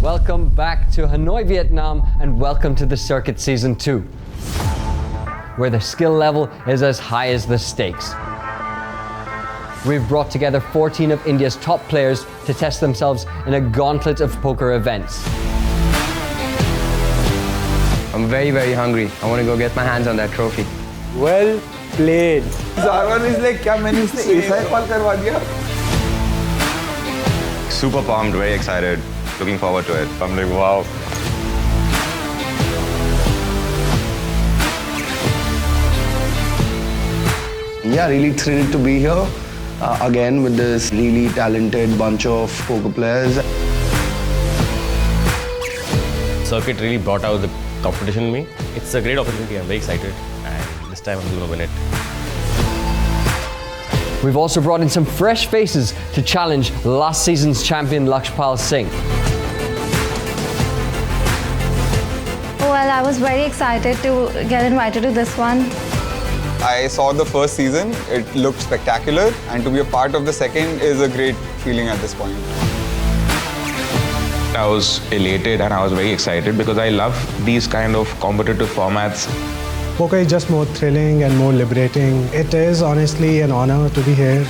Welcome back to Hanoi, Vietnam, and welcome to the Circuit Season 2, where the skill level is as high as the stakes. We've brought together 14 of India's top players to test themselves in a gauntlet of poker events. I'm very, very hungry. I want to go get my hands on that trophy. Well played. Zarvan is like, क्या मैंने इसने ऐसा ही call करवा दिया? Super pumped, very excited, looking forward to it. I'm like, wow. Yeah, really thrilled to be here again with this really talented bunch of poker players. Circuit really brought out the competition in me. It's a great opportunity. I'm very excited, and this time I'm going to win it. We've also brought in some fresh faces to challenge last season's champion Lakshpal Singh. Well, I was very excited to get invited to this one. I saw the first season, it looked spectacular, and to be a part of the second is a great feeling at this point. I was elated and I was very excited because I love these kind of competitive formats. Poker is just more thrilling and more liberating. It is honestly an honor to be here.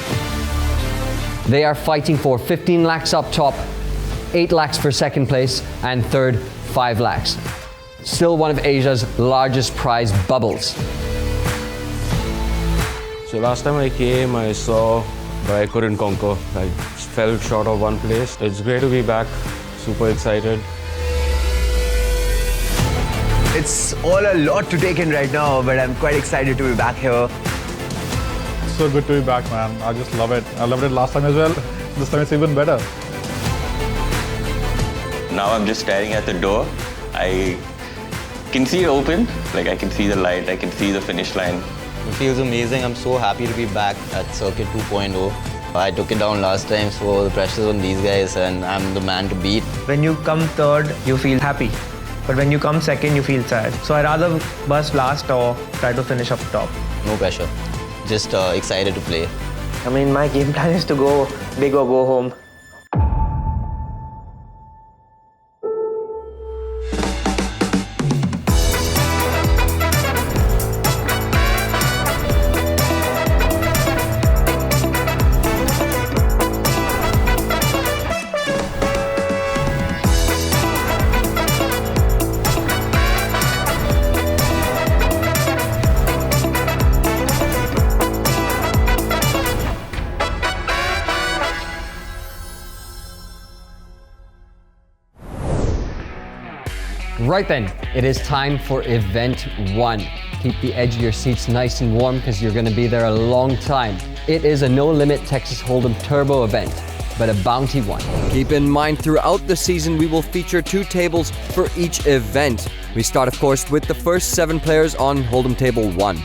They are fighting for 15 lakhs up top, 8 lakhs for second place, and third, 5 lakhs. Still one of Asia's largest prize bubbles. So last time I came, I saw, but I couldn't conquer. I fell short of one place. It's great to be back. Super excited. It's all a lot to take in right now, but I'm quite excited to be back here. So good to be back, man. I just love it. I loved it last time as well. This time it's even better. Now I'm just staring at the door. I can see it open, like I can see the light, I can see the finish line. It feels amazing. I'm so happy to be back at Circuit 2.0. I took it down last time, so the pressure's on these guys and I'm the man to beat. When you come third, you feel happy. But when you come second, you feel sad. So I rather bust last or try to finish up top. No pressure. Just excited to play. I mean, my game plan is to go big or go home. Right then, it is time for Event 1. Keep the edge of your seats nice and warm because you're going to be there a long time. It is a no-limit Texas Hold'em Turbo event, but a bounty one. Keep in mind, throughout the season, we will feature 2 tables for each event. We start, of course, with the first 7 players on Hold'em Table 1.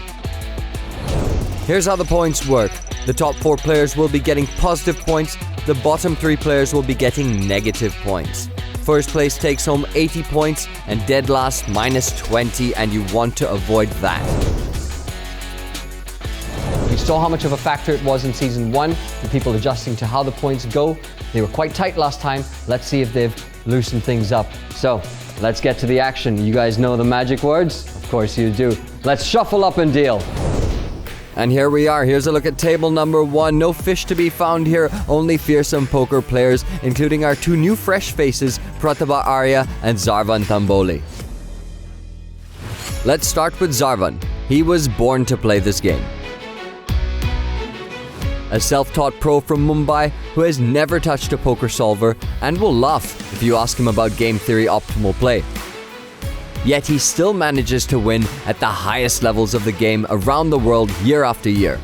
Here's how the points work. The top 4 players will be getting positive points. The bottom 3 players will be getting negative points. First place takes home 80 points and dead last minus 20, and you want to avoid that. You saw how much of a factor it was in Season 1, the people adjusting to how the points go. They were quite tight last time. Let's see if they've loosened things up. So, let's get to the action. You guys know the magic words? Of course you do. Let's shuffle up and deal. And here we are. Here's a look at table number 1. No fish to be found here, only fearsome poker players, including our 2 new fresh faces, Pratibha Arya and Zarvan Thamboli. Let's start with Zarvan. He was born to play this game. A self-taught pro from Mumbai who has never touched a poker solver and will laugh if you ask him about game theory optimal play. Yet he still manages to win at the highest levels of the game around the world year after year.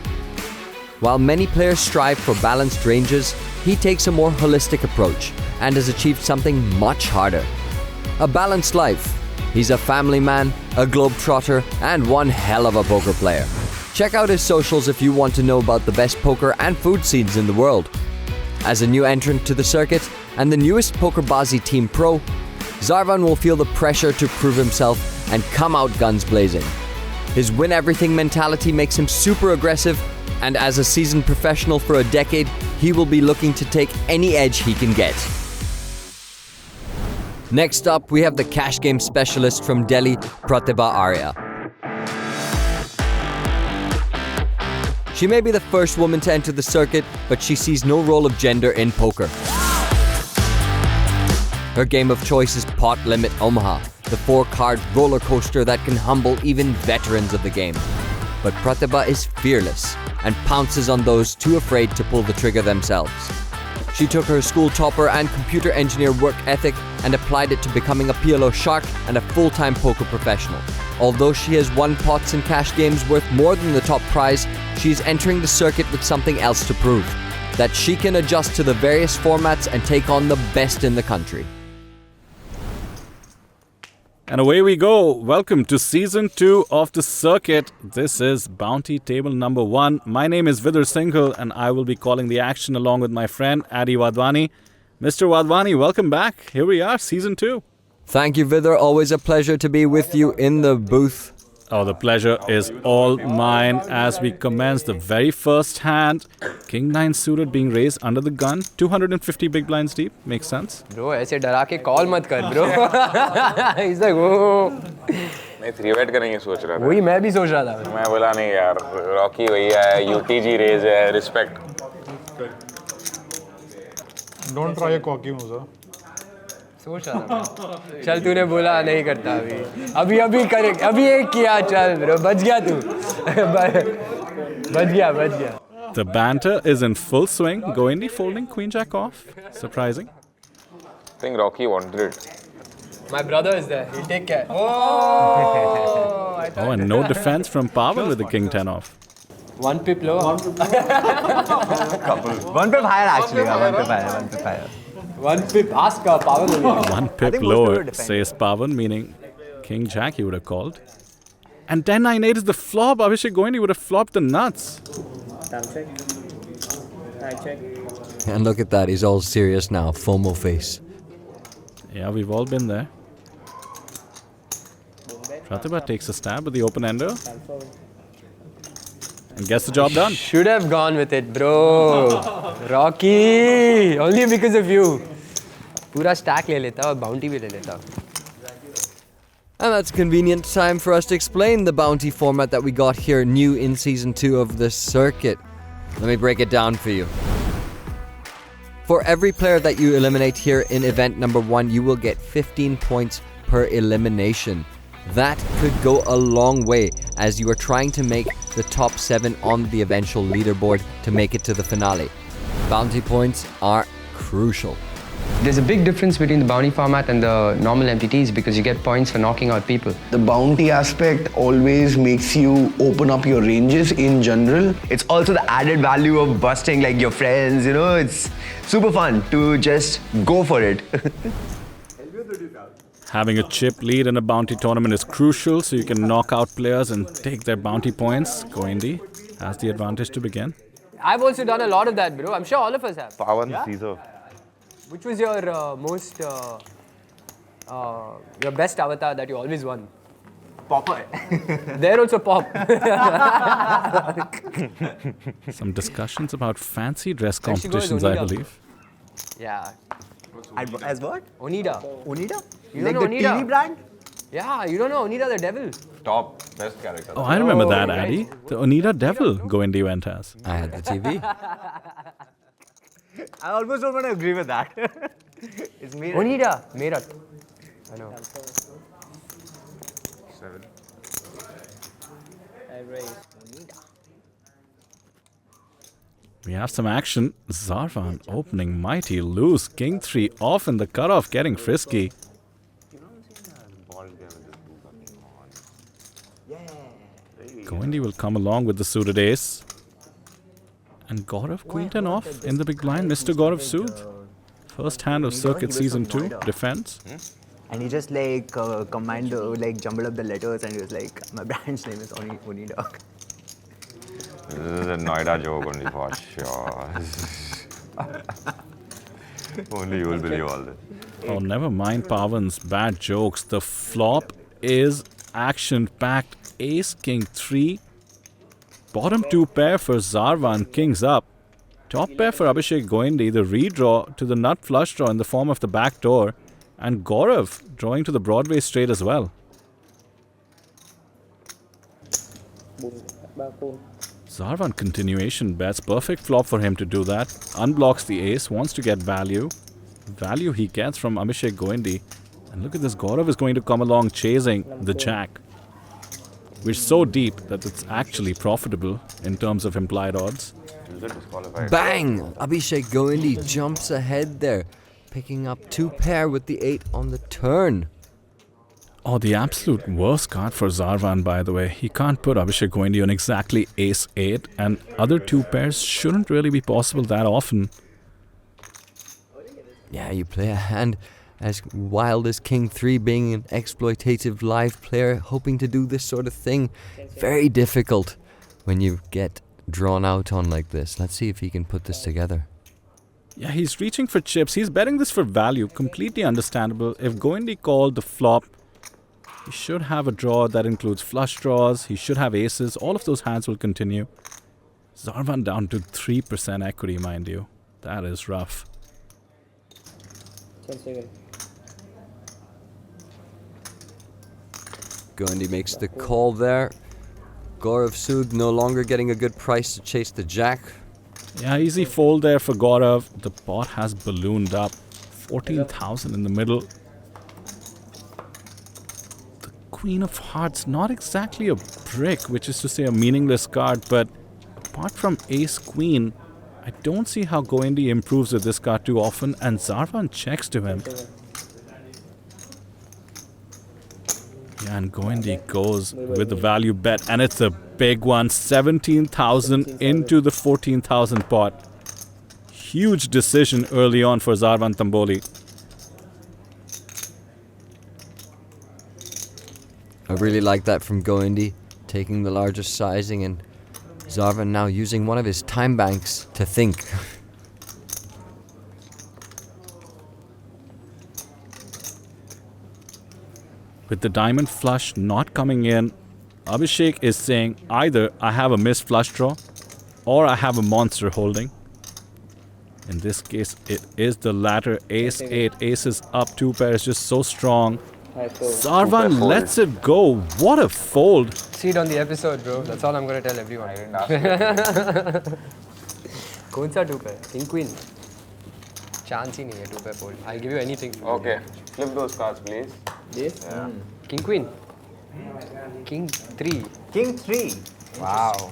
While many players strive for balanced ranges, he takes a more holistic approach and has achieved something much harder. A balanced life. He's a family man, a globetrotter, and one hell of a poker player. Check out his socials if you want to know about the best poker and food scenes in the world. As a new entrant to the circuit and the newest PokerBaazi Team Pro, Zarvan will feel the pressure to prove himself and come out guns blazing. His win-everything mentality makes him super aggressive, and as a seasoned professional for a decade, he will be looking to take any edge he can get. Next up, we have the cash game specialist from Delhi, Pratibha Arya. She may be the first woman to enter the circuit, but she sees no role of gender in poker. Her game of choice is Pot Limit Omaha, the 4-card roller coaster that can humble even veterans of the game. But Pratibha is fearless and pounces on those too afraid to pull the trigger themselves. She took her school topper and computer engineer work ethic and applied it to becoming a PLO shark and a full-time poker professional. Although she has won pots in cash games worth more than the top prize, she is entering the circuit with something else to prove: that she can adjust to the various formats and take on the best in the country. And away we go. Welcome to Season 2 of the circuit. This is Bounty Table number 1. My name is Vidar Singhal and I will be calling the action along with my friend Adi Wadhwani. Mr. Wadhwani, welcome back. Here we are, Season 2. Thank you, Vidar. Always a pleasure to be with you in the booth. Oh, the pleasure is all mine as we commence the very first hand. King 9 suited being raised under the gun. 250 big blinds deep. Makes sense. Bro, ऐसे डरा के call मत कर, bro. He's like, oh. मैं 3-bet करेंगे सोच रहा था. वही मैं भी सोच रहा था. मैं बोला नहीं यार, रॉकी वही है, UTG raise है, respect. Don't try a cocky move, sir. सोच रहा था. चल तूने बोला नहीं करता अभी करे अभी एक किया चल ब्रो बच गया तू बच गया. The banter is in full swing. Goendy folding Queen Jack off. Surprising. I think Rocky wanted it. My brother is there. He'll take care. Oh, and no defense from Pawan with the King 10 off. 1 pip low. 1 pip higher actually. 1 pip higher. 1 pip. Ask Pawan. 1 pip lower, says Pawan, meaning King Jack he would have called. And 10-9-8 is the flop. Abhishek Goendy would have flopped the nuts. And look at that, he's all serious now, FOMO face. Yeah, we've all been there. Pratibha takes a stab at the open-ender. And gets the job done. Should have gone with it, bro. Rocky, only because of you. Pura stack le leta aur bounty bhi le leta. And that's a convenient time for us to explain the bounty format that we got here new in Season 2 of the circuit. Let me break it down for you. For every player that you eliminate here in event number 1, you will get 15 points per elimination. That could go a long way as you are trying to make the top 7 on the eventual leaderboard to make it to the finale. Bounty points are crucial. There's a big difference between the bounty format and the normal MTTs because you get points for knocking out people. The bounty aspect always makes you open up your ranges in general. It's also the added value of busting like your friends, you know, it's super fun to just go for it. Having a chip lead in a bounty tournament is crucial so you can knock out players and take their bounty points. Goendy has the advantage to begin. I've also done a lot of that, bro. I'm sure all of us have. Pawan Caesar. Which was your your best avatar that you always won? Popper. They're also pop. Some discussions about fancy dress competitions, I believe. Yeah. As what? Onida. Onida? You like don't know the Onida? TV brand? Yeah, you don't know Onida the devil. Top, best character. Oh, I remember that, Addy. The Onida Devil Goendy went as. I had the TV. I almost don't want to agree with that. It's Meerut. Onida. Meerut. I know. 7. We have some action. Zarvan opening mighty loose. King 3 off in the cutoff, getting frisky. Goendy will come along with the suited ace. And Gaurav Queen 10 off in the big blind. Mr. Gaurav Sood. First hand of Circuit Season 2. Defense. And he just like combined, like jumbled up the letters and he was like, my brand's name is Onida. This is a Noida joke only for sure. Only you will believe all this. Oh, never mind Pawan's bad jokes. The flop is action-packed. Ace, King 3. Bottom 2 pair for Zarvan. Kings up. Top pair for Abhishek Goendy, the redraw to the nut flush draw in the form of the back door, and Gaurav drawing to the Broadway straight as well. Zarvan continuation bets, perfect flop for him to do that. Unblocks the ace, wants to get value. Value he gets from Abhishek Goendy. And look at this, Gaurav is going to come along chasing the jack. We're so deep that it's actually profitable in terms of implied odds. Bang! Abhishek Goendy jumps ahead there, picking up 2 pair with the 8 on the turn. Oh, the absolute worst card for Zarvan, by the way. He can't put Abhishek Goendy on exactly ace-8, and other 2 pairs shouldn't really be possible that often. Yeah, you play a hand as wild as King 3, being an exploitative live player, hoping to do this sort of thing. Very difficult when you get drawn out on like this. Let's see if he can put this together. Yeah, he's reaching for chips. He's betting this for value. Completely understandable. If Goendy called the flop, he should have a draw that includes flush draws. He should have aces. All of those hands will continue. Zarvan down to 3% equity, mind you. That is rough. Goendy makes the call there. Gaurav Sood no longer getting a good price to chase the jack. Yeah, easy fold there for Gaurav. The pot has ballooned up. 14,000 in the middle. The Queen of Hearts, not exactly a brick, which is to say a meaningless card, but apart from Ace Queen, I don't see how Goendy improves with this card too often, and Zarvan checks to him. Yeah, and Goendy goes with the value bet, and it's a big one. 17,000 into the 14,000 pot. Huge decision early on for Zarvan Tamboli. I really like that from Goendy, taking the largest sizing, and Zarvan now using one of his time banks to think. With the diamond flush not coming in, Abhishek is saying either I have a missed flush draw or I have a monster holding. In this case, it is the latter. Ace-8, aces up, 2 pairs, just so strong. Zarvan lets it go. What a fold. See it on the episode, bro. That's all I'm going to tell everyone. Kaun sa 2 pair? King Queen. Chance hi nahi hai 2 pair fold. I'll give you anything. Okay. Flip those cards, please. This? Yeah. King Queen. King 3. King 3. Wow.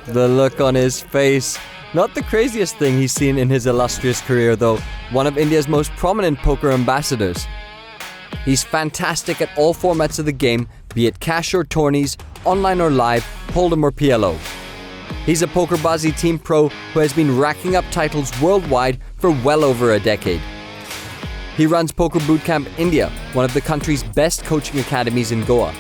The look on his face. Not the craziest thing he's seen in his illustrious career, though. One of India's most prominent poker ambassadors. He's fantastic at all formats of the game, be it cash or tourneys, online or live, hold'em or PLO. He's a PokerBaazi team pro who has been racking up titles worldwide for well over a decade. He runs Poker Bootcamp India, one of the country's best coaching academies in Goa.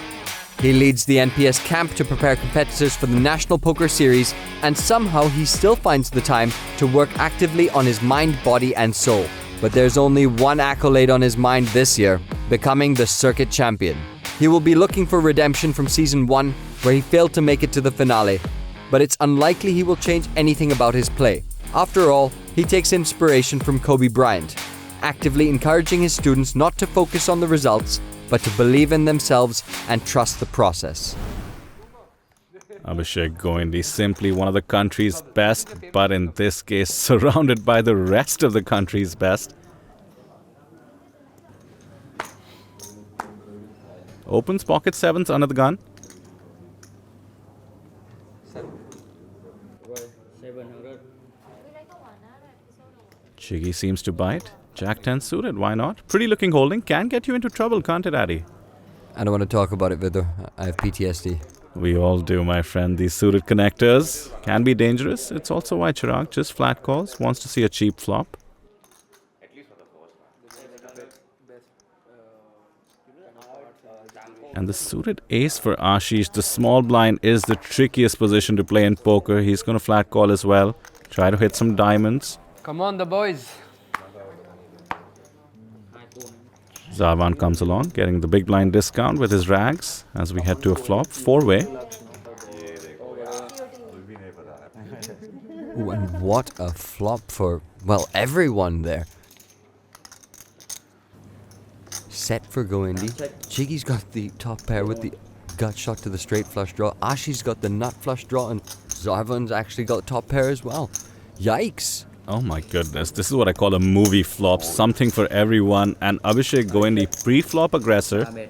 He leads the NPS camp to prepare competitors for the National Poker Series, and somehow he still finds the time to work actively on his mind, body and soul. But there's only one accolade on his mind this year, becoming the circuit champion. He will be looking for redemption from Season 1, where he failed to make it to the finale, but it's unlikely he will change anything about his play. After all, he takes inspiration from Kobe Bryant, actively encouraging his students not to focus on the results, but to believe in themselves and trust the process. Abhishek Goendy, simply one of the country's best, but in this case, surrounded by the rest of the country's best. Opens pocket 7s under the gun. Chiggy seems to bite. Jack 10 suited, why not? Pretty looking holding, can get you into trouble, can't it, Addy? I don't want to talk about it, Vidar. I have PTSD. We all do, my friend. These suited connectors can be dangerous. It's also why Chirag just flat calls, wants to see a cheap flop. And the suited ace for Ashish, the small blind is the trickiest position to play in poker. He's going to flat call as well. Try to hit some diamonds. Come on, the boys. Zarvan comes along, getting the big blind discount with his rags as we head to a flop. 4-way. Ooh, and what a flop for, well, everyone there. Set for Goindi. Chiggy's got the top pair with the gut shot to the straight flush draw. Ashi's got the nut flush draw, and Zarvan's actually got top pair as well. Yikes. Oh my goodness, this is what I call a movie flop, something for everyone. And Abhishek Goindi, pre-flop aggressor,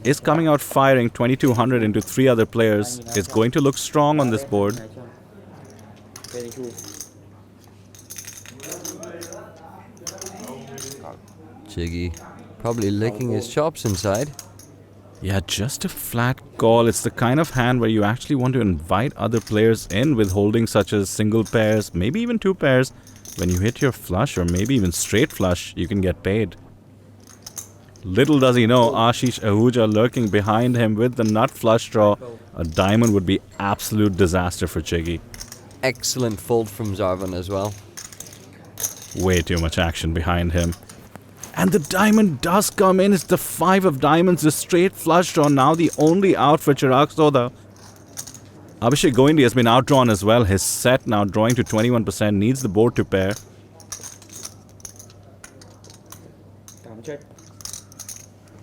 is coming out firing 2200 into 3 other players. Is going to look strong on this board. Chiggy probably licking his chops inside. Yeah, just a flat call. It's the kind of hand where you actually want to invite other players in with holdings such as single pairs, maybe even 2 pairs. When you hit your flush or maybe even straight flush, you can get paid. Little does he know, Ashish Ahuja lurking behind him with the nut flush draw. A diamond would be absolute disaster for Chiggy. Excellent fold from Zarvan as well. Way too much action behind him. And the diamond does come in. It's the 5 of diamonds, the straight flush draw. Now the only out for Chirag Soda. Abhishek Goindi has been outdrawn as well. His set now drawing to 21%. Needs the board to pair.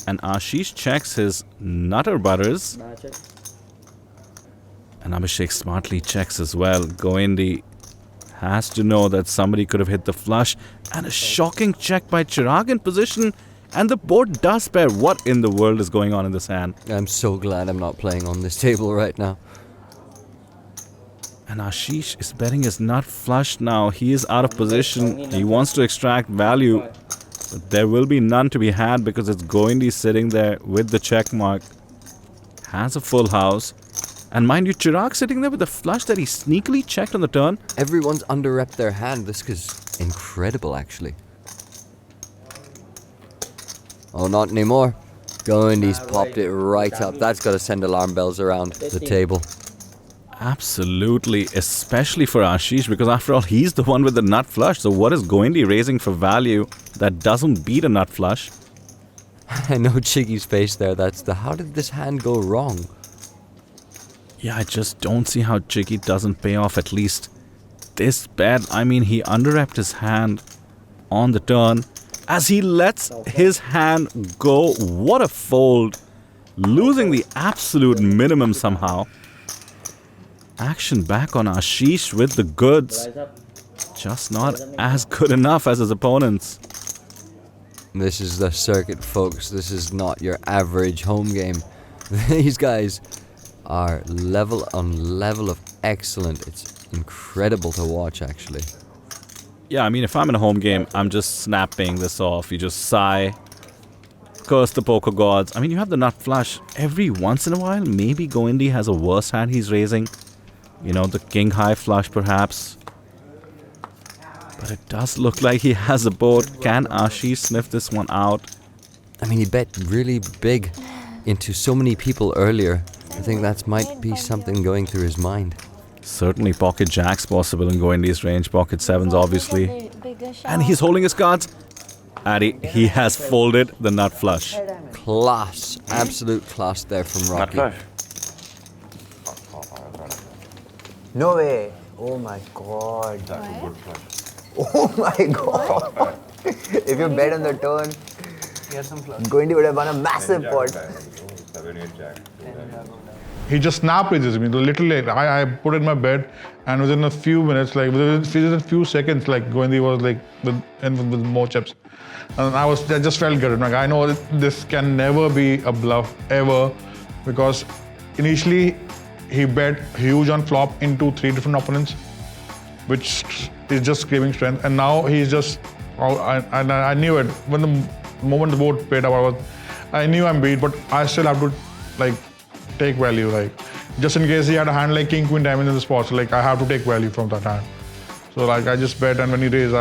And Ashish checks his nutter butters. And Abhishek smartly checks as well. Goindi has to know that somebody could have hit the flush. And a shocking check by Chirag in position. And the board does pair. What in the world is going on in this hand? I'm so glad I'm not playing on this table right now. And Ashish is betting his nut flush now. He is out of position. He wants to extract value. But there will be none to be had because it's Goindi sitting there with the check mark. Has a full house. And mind you, Chirag sitting there with a flush that he sneakily checked on the turn. Everyone's under-repped their hand. This is incredible, actually. Oh, not anymore. Goindi's popped it right up. That's got to send alarm bells around the table. Absolutely, especially for Ashish, because after all, he's the one with the nut flush. So what is Goindi raising for value that doesn't beat a nut flush? I know Chiggy's face there. That's the how did this hand go wrong? Yeah, I just don't see how Chiggy doesn't pay off at least this bet. I mean, he under-repped his hand on the turn as he lets his hand go. What a fold. Losing the absolute minimum somehow. Action back on Ashish with the goods. Just not as good enough as his opponents. This is the circuit, folks. This is not your average home game. These guys are level on level of excellent. It's incredible to watch, actually. Yeah, I mean, if I'm in a home game, I'm just snapping this off. You just sigh, curse the poker gods. I mean, you have the nut flush. Every once in a while, maybe Goindi has a worse hand he's raising. You know, the king high flush perhaps. But it does look like he has a board. Can Ashish sniff this one out? I mean, he bet really big into so many people earlier. I think that might be something going through his mind. Certainly pocket jacks possible in Goindi's range. Pocket sevens, obviously. And he's holding his cards. Addy, he has folded the nut flush. Class. Absolute class there from Rocky. Nut flush? No way. Oh my god. That's a good flush. Oh my god. If you bet on the turn, Goindi would have won a massive pot. He just snap raises me. Literally, I put in my bet, and within a few minutes, like within a few seconds, like Goindi was like with more chips, and I just felt good. Like I know this can never be a bluff ever, because initially he bet huge on flop into 3 different opponents, which is just screaming strength. And now he's just, I knew it when the moment the board paid up. I knew I'm beat, but I still have to like take value, like just in case he had a hand like king queen diamond in the spot, so like I have to take value from that hand. So like I just bet, and when he raised,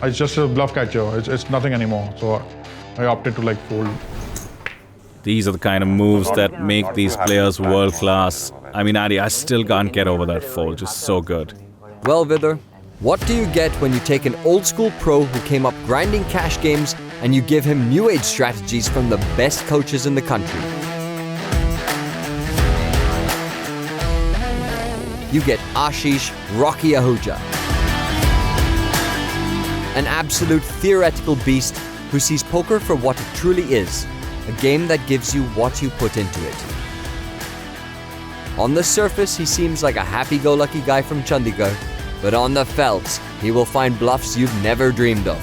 it's just a bluff catcher. It's nothing anymore. So I opted to like fold. These are the kind of moves that make these players world class. I mean, Addy, I still can't get over that fold. Just so good. Well, Vidar, what do you get when you take an old school pro who came up grinding cash games and you give him new age strategies from the best coaches in the country? you get Ashish Rocky Ahuja. An absolute theoretical beast who sees poker for what it truly is, a game that gives you what you put into it. On the surface, he seems like a happy-go-lucky guy from Chandigarh, but on the felts, he will find bluffs you've never dreamed of.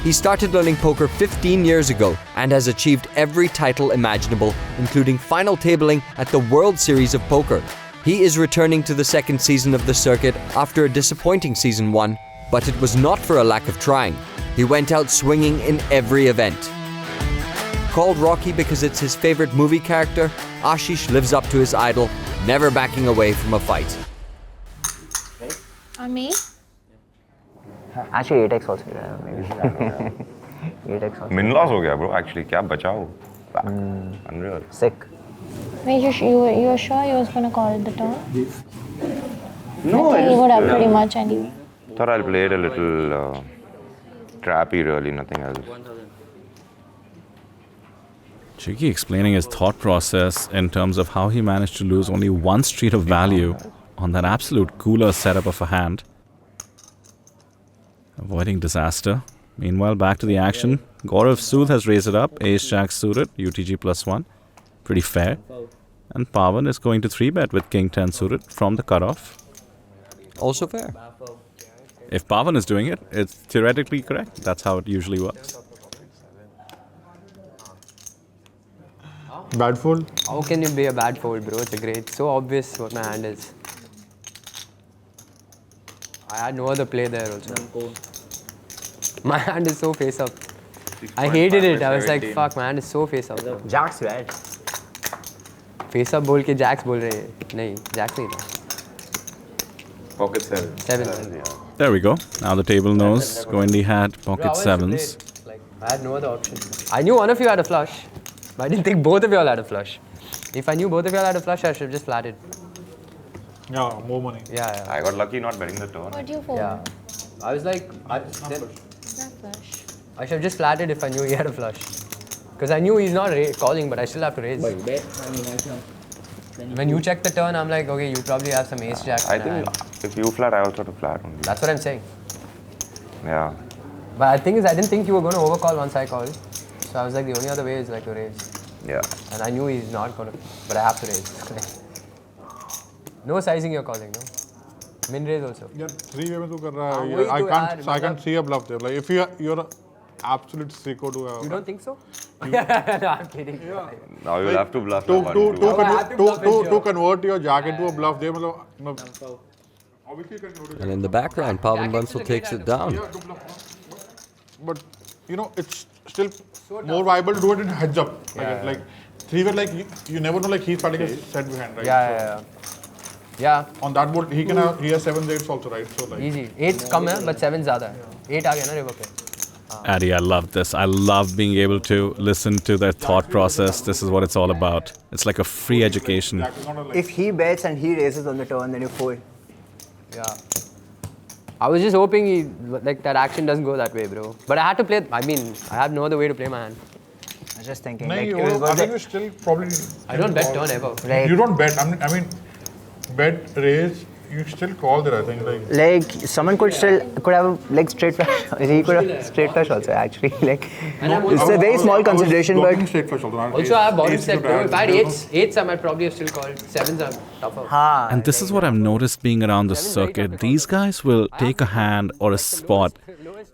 He started learning poker 15 years ago and has achieved every title imaginable, including final tabling at the World Series of Poker. He is returning to the second season of the circuit after a disappointing season 1, but it was not for a lack of trying. He went out swinging in every event. Called Rocky because it's his favorite movie character, Ashish lives up to his idol, never backing away from a fight. Me? Actually, 8x also. Maybe. 8x also. Min-loss ho gaya, bro. Actually, kya bacha ho? Unreal. Sick. Wait, you were sure you was gonna call it the turn? No, I think he would have pretty much anyway. Thought I'll play it a little trappy, really, nothing else. Cheeky explaining his thought process in terms of how he managed to lose only one street of value on that absolute cooler setup of a hand. Avoiding disaster. Meanwhile, back to the action. Gaurav Sood has raised it up. Ace-Jack suited, UTG +1. Pretty fair. And Pawan is going to 3-bet with King 10 suited from the cutoff. Also fair. If Pawan is doing it, it's theoretically correct. That's how it usually works. Bad fold? How can it be a bad fold, bro? It's so obvious what my hand is. I had no other play there also. My hand is so face up. I hated it. I was like, fuck, my hand is so face up. Jacks, right? Face up बोल के jacks बोल रहे हैं. नहीं, jacks नहीं था. Pocket 7. 7. There we go. Now the table knows. Goendy had pocket 7s. I had no other option. I knew one of you had a flush, but I didn't think both of you all had a flush. If I knew both of you all had a flush, I should have just flatted. Yeah, more money. Yeah. I got lucky not betting the turn. What do you fold? Yeah. I was like, Not flush. I should have just flatted if I knew he had a flush. Because I knew he's not calling, but I still have to raise. When you check the turn, I'm like, okay, you probably have some ace jack. I think if you flat, I also have to flat only. That's what I'm saying. Yeah. But the thing is, I didn't think you were going to overcall once I called. So I was like, the only other way is like to raise. Yeah. And I knew he's not going to, but I have to raise. No sizing you're calling, no? Min raise also. Yeah, 3-way mein tu kar raha hai. I can't see a bluff there. Like if you're an absolute sicko to. You don't think so? No, I'm kidding. Yeah. Now you'll have to bluff. To convert your jack into a bluff there, And in the background, Pawan Bansal takes it down. But you know, it's still more viable to do it in heads up. Like 3-way, like you never know, like he's starting a set behind, right? Yeah. On that board, he has 7s, 8s also, right? So like easy. 8's come hai, but 7's zyada hai. 8 aa gaya na river pe. Addy, I love this. I love being able to listen to their thought process. This is what it's all about. It's like a free education. If he bets and he raises on the turn, then you fold. Yeah. I was just hoping that action doesn't go that way, bro. But I had to play. I mean, I have no other way to play my hand. I was just thinking. I think you still probably. I don't bet turn ever. You don't bet. I mean, bet, raise. You still call there, I think. Like someone could have like straight flush. He could have straight flush also actually. Like it's a very small consideration, but also I have bottom set. If I had 8s, I might probably have still called. 7s are tougher. And this is what I've noticed being around the circuit. These guys will take a hand or a spot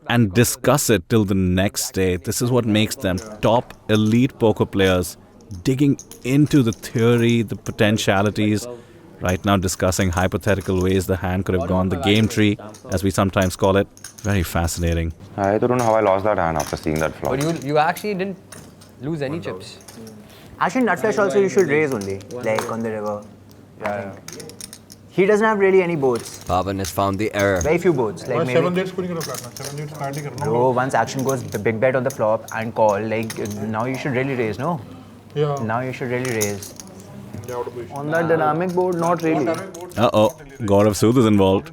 and discuss it till the next day. This is what makes them top elite poker players, digging into the theory, the potentialities. Right now discussing hypothetical ways the hand could have gone, the game tree, as we sometimes call it. Very fascinating. I don't know how I lost that hand after seeing that flop. But you actually didn't lose any chips. Actually, nut flush also you should raise only, like on the river. Yeah. He doesn't have really any boards. Pawan has found the error. Very few boards. Like maybe. 7-8 couldn't get a flat. 7-8 Bro, once action goes big bet on the flop and call, like now you should really raise, no? Yeah. Now you should really raise. On that dynamic board, not really. Uh-oh, Gaurav Sood is involved.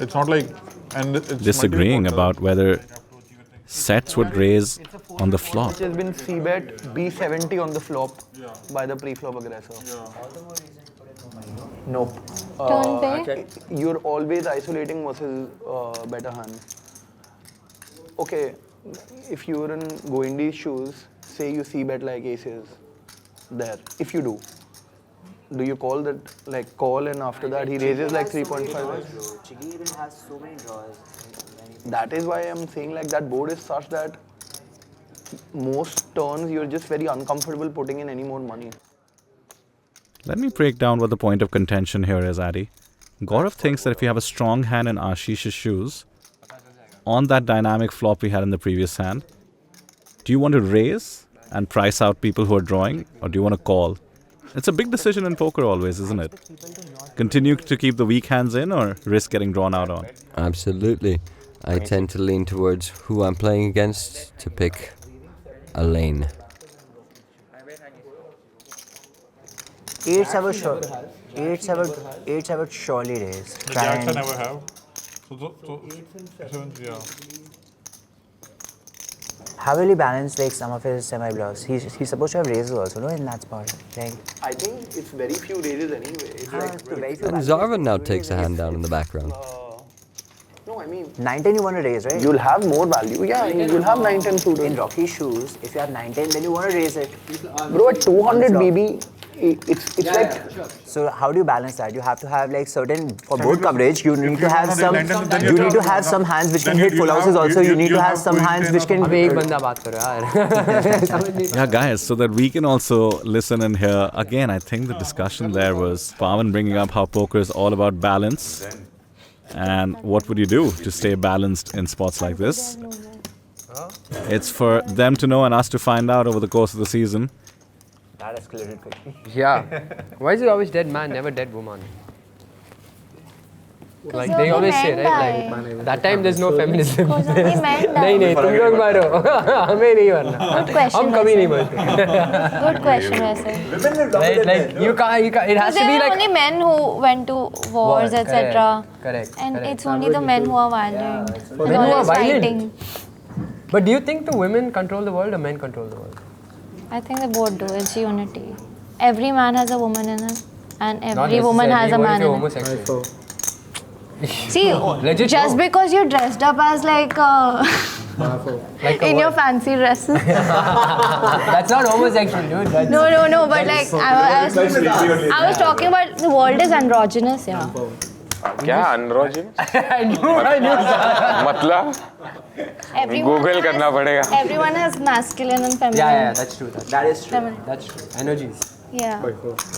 It's not like... Disagreeing about whether sets would raise on the flop. Which has been c-bet B70 on the flop by the pre-flop aggressor. Nope. Turn pay? You're always isolating versus better hand. Okay, if you're in Goendi's shoes, say you see bet like aces there. If you do you call that, like call and after that he raises like 3.5x? Chigi even has so many draws. That is why I'm saying like that board is such that most turns you're just very uncomfortable putting in any more money. Let me break down what the point of contention here is, Addy. Gaurav thinks that if you have a strong hand in Ashish's shoes, on that dynamic flop we had in the previous hand, do you want to raise and price out people who are drawing, or do you want to call? It's a big decision in poker always, isn't it? Continue to keep the weak hands in or risk getting drawn out on? Absolutely. I tend to lean towards who I'm playing against to pick a lane. Eights have a surely raise. The jacks I never have. So 7s, yeah. How will he balance like some of his semi-bluffs? He's supposed to have raises also, no, in that spot. Like, I think it's very few raises anyway. It's very few. And Zarvan now takes a hand down in the background. No, I mean 9-10 you want to raise, right? you'll have more value. Yeah, you'll have 9-10 suited. In Rocky's shoes, if you have 9-10, then you want to raise it. Bro, at 200 BB, it's like. So how do you balance that? You have to have like certain for board coverage. You need to have some. You need to have some hands which can hit full houses. Also, you need to have some hands which can. अभी एक बंदा बात करो यार. Yeah, guys, so that we can also listen and hear. Again, I think the discussion there was Pawan bringing up how poker is all about balance. And what would you do to stay balanced in spots like this? It's for them to know and us to find out over the course of the season. That escalated quickly. Yeah. Why is it always dead man, never dead woman? Like they always say, right? Like that time there's no feminism. नहीं तुम लोग मारो हमें नहीं मरना. Good question. हम कभी नहीं मरते. Good question, वैसे. Like you can't. It has to be There are like. only men who went to wars, etc. Correct. And it's only the men who are violent. Men who are Always violent. fighting. But do you think the women control the world or men control the world? I think they both do. It's unity. Every man has a woman in him, and Not every woman has a man in him. homosexual. See, Legit just no. because you're dressed up as like Like in your fancy dresses. That's not homosexual, dude. That's No. But like I was talking about the world is androgynous, yeah. क्या androgynous? I knew that. मतलब Google करना पड़ेगा. Everyone has masculine and feminine. Yeah, that's true. That is true. Feminine. That's true. Energies. Yeah.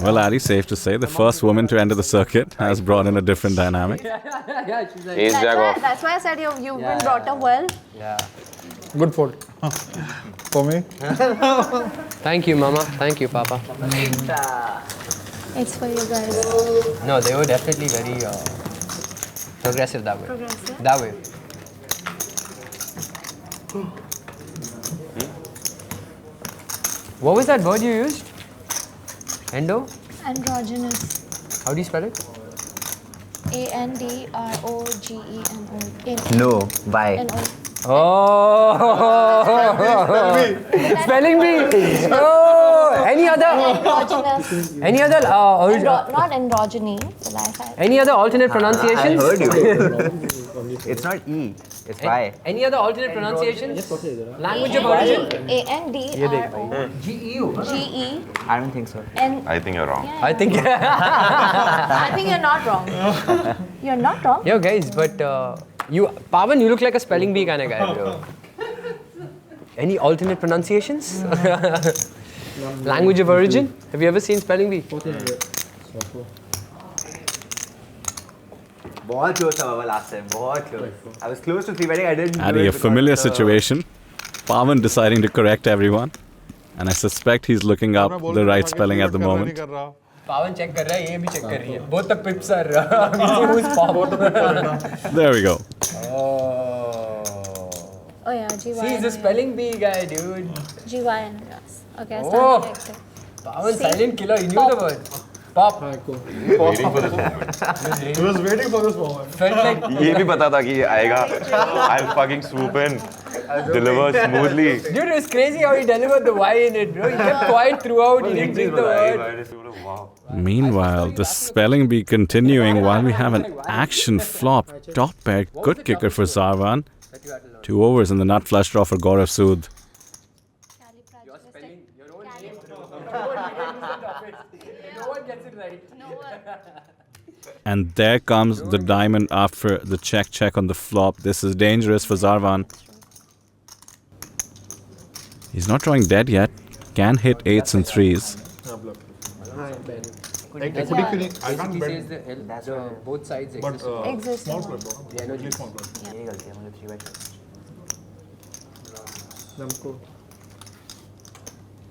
Well, Ari, safe to say, the first woman to enter the circuit has brought in a different dynamic. Yeah, she's like. Ace jack off. That's why I said you've been brought up well. Yeah. Good fold. For me. Thank you, Mama. Thank you, Papa. It's for you guys. No, they were definitely very progressive that way. Progressive? That way. What was that word you used? Endo? Androgynous. How do you spell it? ANDROGENO. No. Why? N-O. Oh! Spelling bee! Oh! Any other? Androgynous. Any other? Not androgyny. The life I. Any other alternate pronunciations? I heard you. It's not E. It's Y. Any other alternate pronunciations? Language of origin? ANDROGE. I don't think so. I think you're wrong. I think. I think you're not wrong. You're not wrong. Yo, guys, but Pawan, you look like a spelling bee kind of guy, bro. Any alternate pronunciations? Language of origin? Have you ever seen spelling bee? बहुत close था last time. बहुत close. I was close to 3-betting. I didn't. Addy, a familiar situation. Pawan deciding to correct everyone. And I suspect he's looking up the right spelling at the moment. Pawan check कर रहा है, ये भी check कर रही है. Both the pips are who's pop. There we go. Oh yeah, GY. See, he's a spelling bee guy, dude. GY and yes. Okay, I Oh. stand corrected. Pawan, silent killer, he knew the word. Pop. Waiting for this moment. He was waiting for this moment. Felt like ये भी पता था कि ये आएगा. I'll fucking swoop in, deliver smoothly. Dude, it was crazy how he delivered the Y in it, bro. He kept quiet throughout. He didn't breathe the word. Wow. Meanwhile, the spelling bee continuing while we have an action flop. Top pair, good kicker for Zarvan. 2 overs in the nut flush draw for Gaurav Sood. And there comes the diamond after the check on the flop. This is dangerous for Zarvan. He's not drawing dead yet. Can hit 8s and 3s. Both sides exist. Small flush.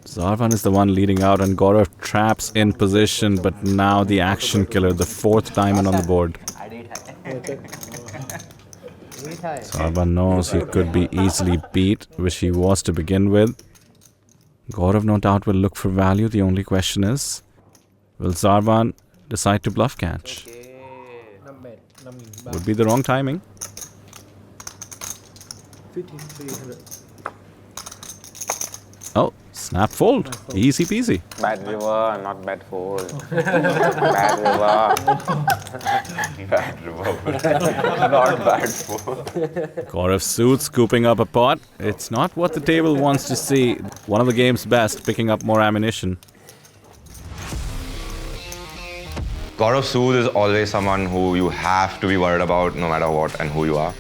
Zarvan is the one leading out and Gaurav traps in position, but now the action killer, the 4th diamond on the board. Zarvan knows he could be easily beat, which he was to begin with. Gaurav no doubt will look for value. The only question is, will Zarvan decide to bluff catch? Would be the wrong timing. Oh, snap fold. Easy peasy. Bad river, not bad fold. Bad river. Bad river, not bad fold. Gaurav Sood scooping up a pot. It's not what the table wants to see. One of the game's best, picking up more ammunition. Gaurav Sood is always someone who you have to be worried about no matter what and who you are.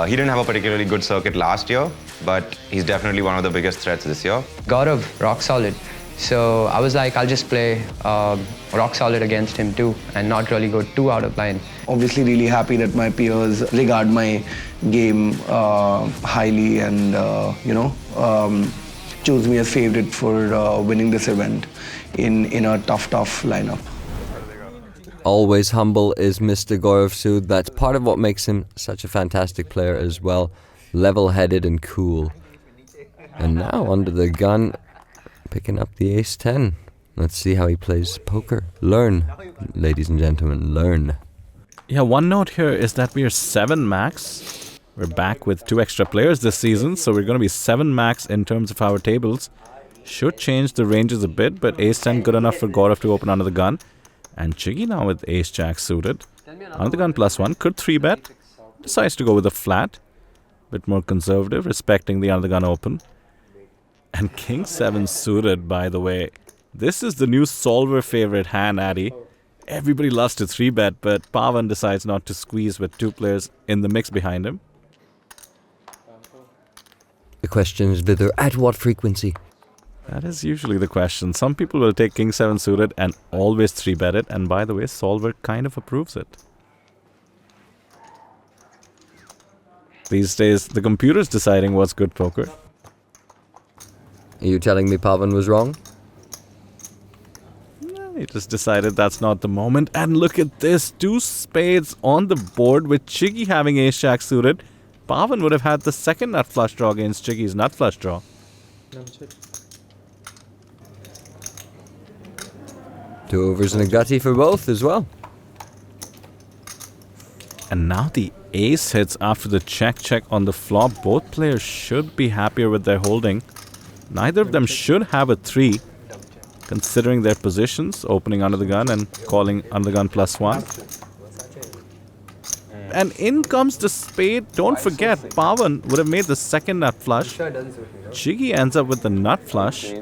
He didn't have a particularly good circuit last year, but he's definitely one of the biggest threats this year. Gaurav, rock solid. So I was like, I'll just play rock solid against him too and not really go too out of line. Obviously really happy that my peers regard my game highly and, choose me as favorite for winning this event in a tough lineup. Always humble is Mr. Gaurav Sood. That's part of what makes him such a fantastic player as well. Level-headed and cool. And now under the gun, picking up the ace-10. Let's see how he plays poker. Learn, ladies and gentlemen, learn. Yeah, one note here is that we are 7 max. We're back with 2 extra players this season, so we're going to be 7 max in terms of our tables. Should change the ranges a bit, but ace-10 good enough for Gaurav to open under the gun. And Chiggy now with ace-jack suited. Under the gun +1, could 3-bet. Decides to go with a flat. Bit more conservative, respecting the under the gun open. And king-7 suited, by the way. This is the new solver favorite hand, Addy. Everybody loves to 3-bet, but Pavan decides not to squeeze with 2 players in the mix behind him. The question is, Vidar, at what frequency? That is usually the question. Some people will take king-7 suited and always 3-bet it. And by the way, solver kind of approves it. These days, the computer's deciding what's good poker. Are you telling me Pavan was wrong? He just decided that's not the moment. And look at this. 2 spades on the board with Chiggy having ace-jack suited. Pavan would have had the second nut flush draw against Chiggy's nut flush draw. Two overs and a gutty for both as well. And now the ace hits after the check on the flop. Both players should be happier with their holding. Neither of them should have a 3, considering their positions, opening under the gun and calling under the gun +1. And in comes the spade. Don't forget, Pavan would have made the second nut flush. Chiggy ends up with the nut flush.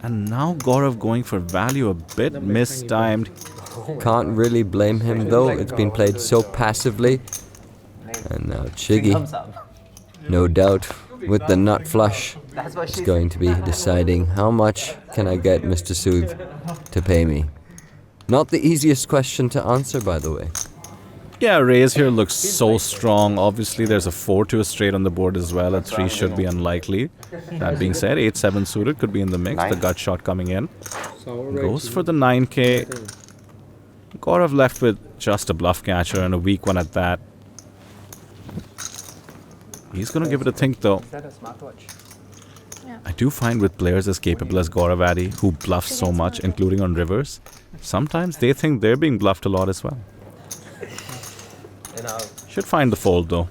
And now Gaurav going for value, a bit mistimed. Can't really blame him though, it's been played so passively. And now Chiggy, no doubt, with the nut flush, is going to be deciding how much can I get Mr. Sood to pay me. Not the easiest question to answer, by the way. Yeah, raise here looks so strong. Obviously, there's a 4 to a straight on the board as well. A 3 should be unlikely. That being said, 8-7 suited could be in the mix. The gut shot coming in. Goes for the 9K. Gaurav left with just a bluff catcher and a weak one at that. He's going to give it a think though. I do find with players as capable as Gaurav Addy, who bluffs so much, including on rivers, Sometimes they think they're being bluffed a lot as well. Should find the fold though.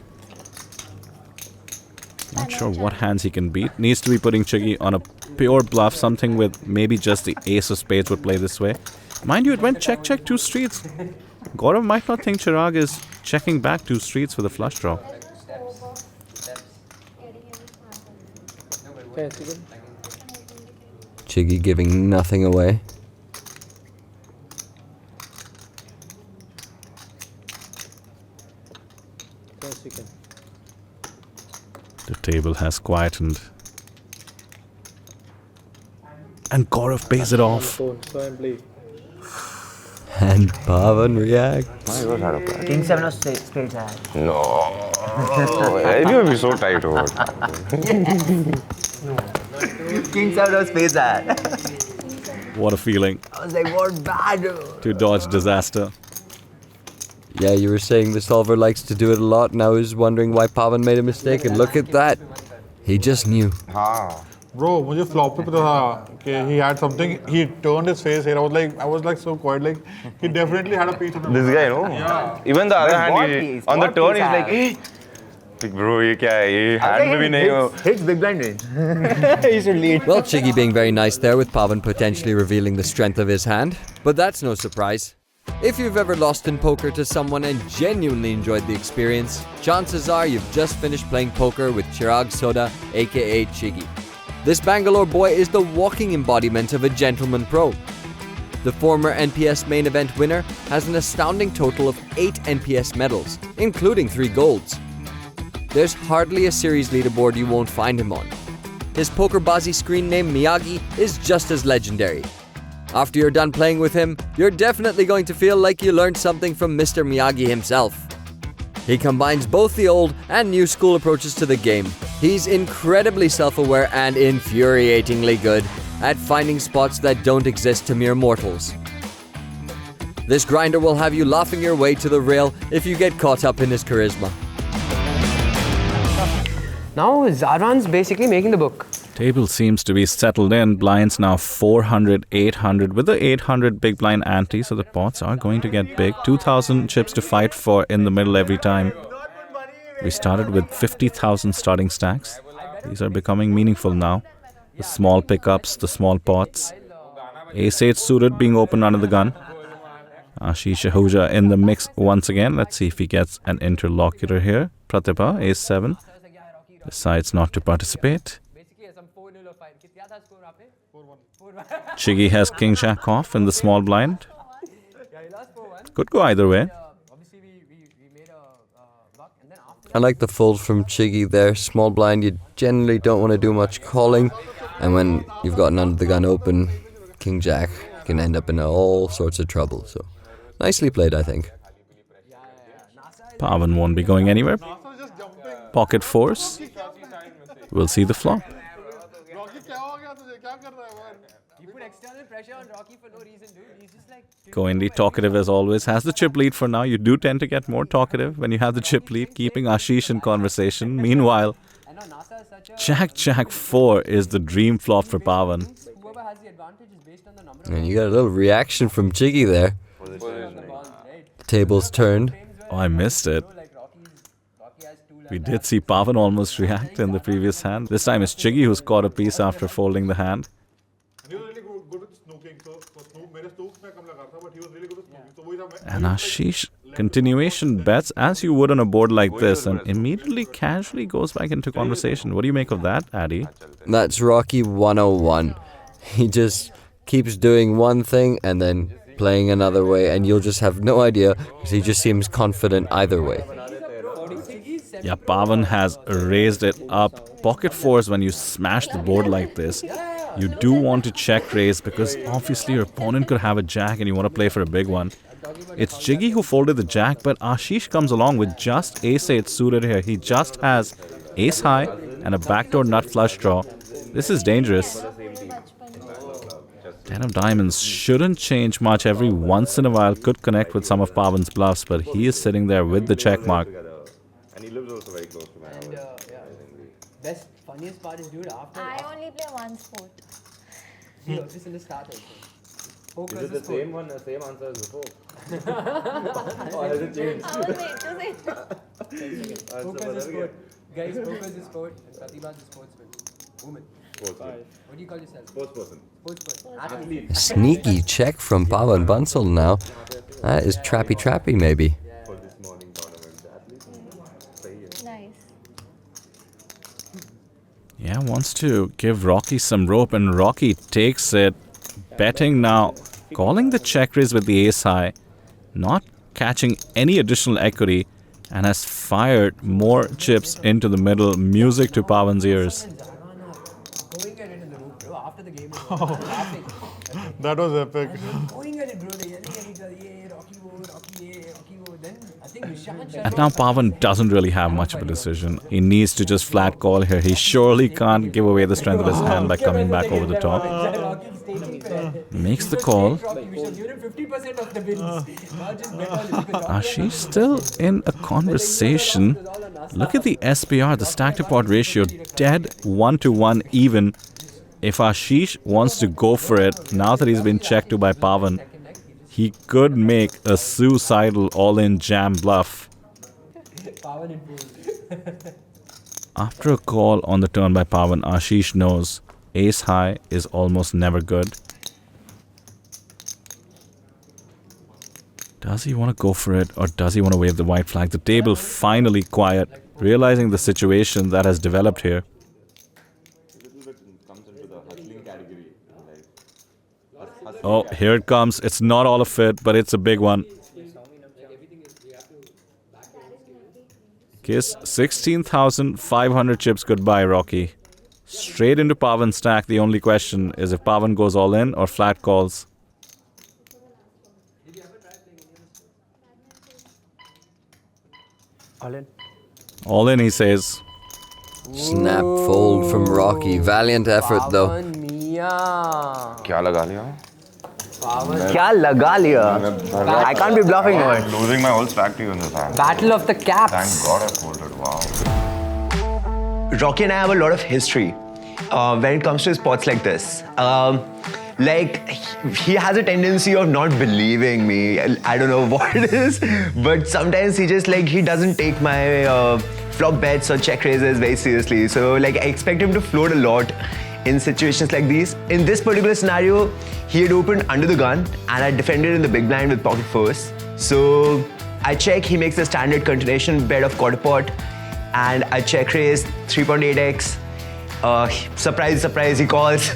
Not sure what hands he can beat. Needs to be putting Chiggy on a pure bluff, something with maybe just the ace of spades would play this way. Mind you, it went check, check, 2 streets. Gaurav might not think Chirag is checking back 2 streets with a flush draw. Chiggy giving nothing away. The table has quietened. And Gaurav pays it off. And Pavan reacts. King 7 of spades had. No. It will be so tight over. King 7 of spades had. What a feeling I was like, what bad. to dodge disaster. Yeah, you were saying the solver likes to do it a lot, and I was wondering why Pavan made a mistake, and look at that. He just knew. Bro, मुझे flop पे पता था कि he had something. He turned his face here. I was like so quiet. Like he definitely had a piece of it. This guy, no? Yeah. Even the other hand, on the turn, he's like, hey. Like, bro, ये क्या है? ये hand में भी नहीं हो. Hits big blind range. He should lead. Well, Chiggy being very nice there with Pavan potentially revealing the strength of his hand. But that's no surprise. If you've ever lost in poker to someone and genuinely enjoyed the experience, chances are you've just finished playing poker with Chirag Soda, aka Chiggy. This Bangalore boy is the walking embodiment of a gentleman pro. The former NPS main event winner has an astounding total of 8 NPS medals, including 3 golds. There's hardly a series leaderboard you won't find him on. His PokerBaazi screen name Miyagi is just as legendary. After you're done playing with him, you're definitely going to feel like you learned something from Mr. Miyagi himself. He combines both the old and new school approaches to the game. He's incredibly self-aware and infuriatingly good at finding spots that don't exist to mere mortals. This grinder will have you laughing your way to the rail if you get caught up in his charisma. Now Zarvan's basically making the book. Table seems to be settled in. Blinds now 400, 800 with the 800 big blind ante. So the pots are going to get big. 2,000 chips to fight for in the middle every time. We started with 50,000 starting stacks. These are becoming meaningful now. The small pickups, the small pots. Ace-8 suited being opened under the gun. Ashish Ahuja in the mix once again. Let's see if he gets an interlocutor here. Pratibha, Ace-7. Decides not to participate. Chiggy has King Jack off in the small blind. Could go either way. I like the fold from Chiggy there. Small blind, you generally don't want to do much calling. And when you've got an under the gun open, King Jack can end up in all sorts of trouble. So, nicely played, I think. Pavan won't be going anywhere. Pocket force. We'll see the flop. Go indie, talkative as always. Has the chip lead for now. You do tend to get more talkative when you have the chip lead, keeping Ashish in conversation. Meanwhile, Jack 4 is the dream flop for Pavan. And you got a little reaction from Chiggy there. Tables turned. Oh, I missed it. We did see Pavan almost react in the previous hand. This time it's Chiggy who's caught a piece after folding the hand. And Ashish, continuation bets as you would on a board like this and immediately casually goes back into conversation. What do you make of that, Addy? That's Rocky 101. He just keeps doing one thing and then playing another way, and you'll just have no idea because he just seems confident either way. Yeah, Pavan has raised it up. Pocket fours, when you smash the board like this, you do want to check raise because obviously your opponent could have a jack and you want to play for a big one. It's Chiggy who folded the jack, but Ashish comes along with just ace-8 suited here. He just has ace high and a backdoor nut flush draw. This is dangerous. 10 of diamonds shouldn't change much. Every once in a while could connect with some of Pavan's bluffs, but he is sitting there with the check mark. And he lives also very close to my house. Best, funniest part is, dude, after... I only play one sport. Just in the start also. Poker Is it the same one, the same answer as before? Or has it changed? Poker is a sport. Guys, poker is a sport. And Pratibha is a sportsman. Woman. Sportsman. What do you call yourself? Sportsperson. Sportsperson. Athlete. Sneaky check from Pavan Bansal now. That is trappy maybe. For this morning tournament. Athlete. Nice. Yeah, wants to give Rocky some rope, and Rocky takes it. Betting now, calling the check raise with the ace high, not catching any additional equity, and has fired more chips into the middle. Music to Pavan's ears. Going at it in the room, bro. After the game, laughing. That was epic. Going at it, bro. They're yelling at each other. Yeah, Rocky wo, Rocky, yeah, Rocky wo. Then I think Nishant And now Pavan doesn't really have much of a decision. He needs to just flat call here. He surely can't give away the strength of his hand by coming back over the top. Makes the call. Ashish still in a conversation. Look at the SPR, the stack to pot ratio, dead 1-1 even. If Ashish wants to go for it, now that he's been checked to by Pavan, he could make a suicidal all-in jam bluff. After a call on the turn by Pavan, Ashish knows ace high is almost never good. Does he want to go for it, or does he want to wave the white flag? The table finally quiet, realizing the situation that has developed here. Oh, here it comes. It's not all of it, but it's a big one. Kiss 16,500 chips goodbye, Rocky. Straight into Pavan's stack. The only question is if Pavan goes all in or flat calls. All in. All in, he says. Snap fold from Rocky. Valiant effort though. क्या लगा लिया? क्या लगा लिया? I can't be bluffing over. I'm losing my whole stack to you in this hand. Battle of the caps. Thank God I folded. Wow. Rocky and I have a lot of history when it comes to sports like this. Like, he has a tendency of not believing me. I don't know what it is, but sometimes he just like, he doesn't take my flop bets or check raises very seriously. So like, I expect him to float a lot in situations like these. In this particular scenario, he had opened under the gun and I defended in the big blind with pocket fours. So I check, he makes a standard continuation bet of quarter pot, and I check raise 3.8x. Surprise, surprise, he calls.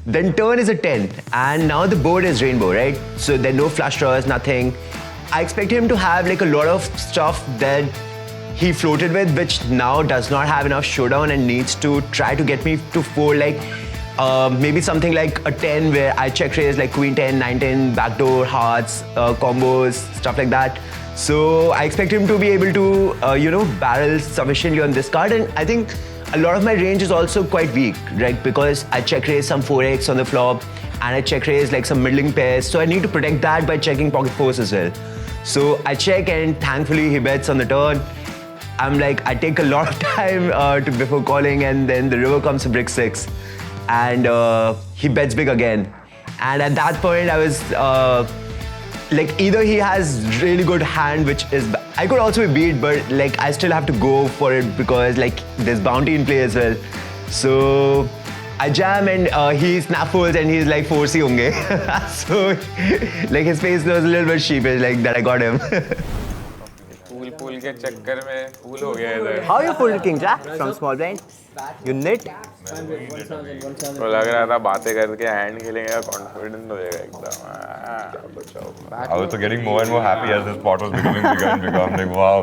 Then turn is a 10, and now the board is rainbow, right? So there are no flush draws, nothing. I expect him to have like a lot of stuff that he floated with, which now does not have enough showdown and needs to try to get me to fold like maybe something like a 10 where I check raise like queen 10, 9, 10, backdoor, hearts, combos, stuff like that. So I expect him to be able to, barrel sufficiently on this card, and I think a lot of my range is also quite weak, right? Because I check raise some 4x on the flop and I check raise like some middling pairs. So I need to protect that by checking pocket fours as well. So I check and thankfully he bets on the turn. I'm like, I take a lot of time before calling, and then the river comes to brick 6 and he bets big again. And at that point I was like, either he has really good hand, which is, I could also be beat, but like I still have to go for it because like there's bounty in play as well. So I jam and he snap folds and he's like 4C honge. So like his face was a little bit sheepish, like that I got him. Pool के चक्कर में pool हो गया इधर. How you folded king jack from small blind? You knit? तो लग रहा था बातें करके hand खेलेंगे, confident हो जाएगा एकदम. I was getting more and more happy as this pot was becoming bigger and bigger. I'm like, wow.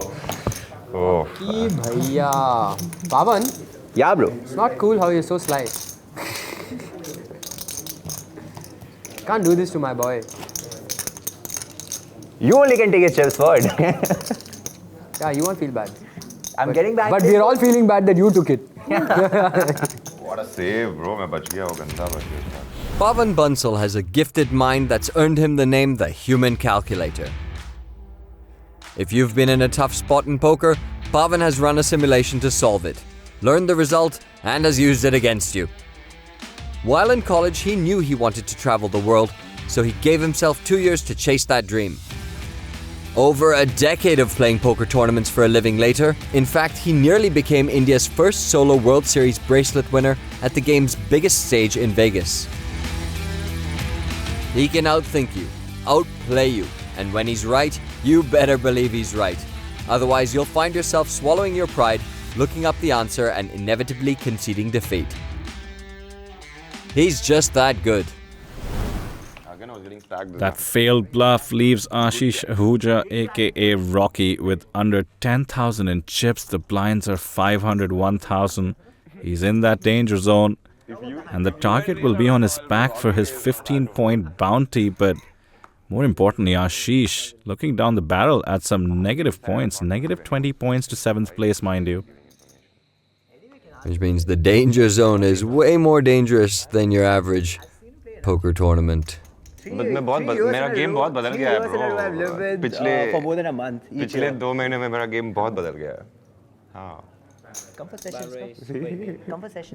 Oh. Ki bhaiya. Pavan? Yeah, bro. It's not cool how you're so sly. Can't do this to my boy. You only can take a chips forward. Yeah, you won't feel bad. I'm getting back. But we're all feeling bad that you took it. What a save, bro. मैं बच गया, वो गंदा बच गया. Pavan Bansal has a gifted mind that's earned him the name the Human Calculator. If you've been in a tough spot in poker, Pavan has run a simulation to solve it, learned the result, and has used it against you. While in college, he knew he wanted to travel the world, so he gave himself 2 years to chase that dream. Over a decade of playing poker tournaments for a living later, in fact, he nearly became India's first solo World Series bracelet winner at the game's biggest stage in Vegas. He can outthink you, outplay you, and when he's right, you better believe he's right. Otherwise, you'll find yourself swallowing your pride, looking up the answer, and inevitably conceding defeat. He's just that good. That failed bluff leaves Ashish Ahuja, aka Rocky, with under 10,000 in chips. The blinds are 500, 1,000. He's in that danger zone, and the target will be on his back for his 15-point bounty. But more importantly, Ashish looking down the barrel at some negative points, negative 20 points to 7th place, mind you. Which means the danger zone is way more dangerous than your average poker tournament. मेरा game बहुत बदल गया है bro पिछले 2 महीने में मेरा game बहुत बदल गया है हाँ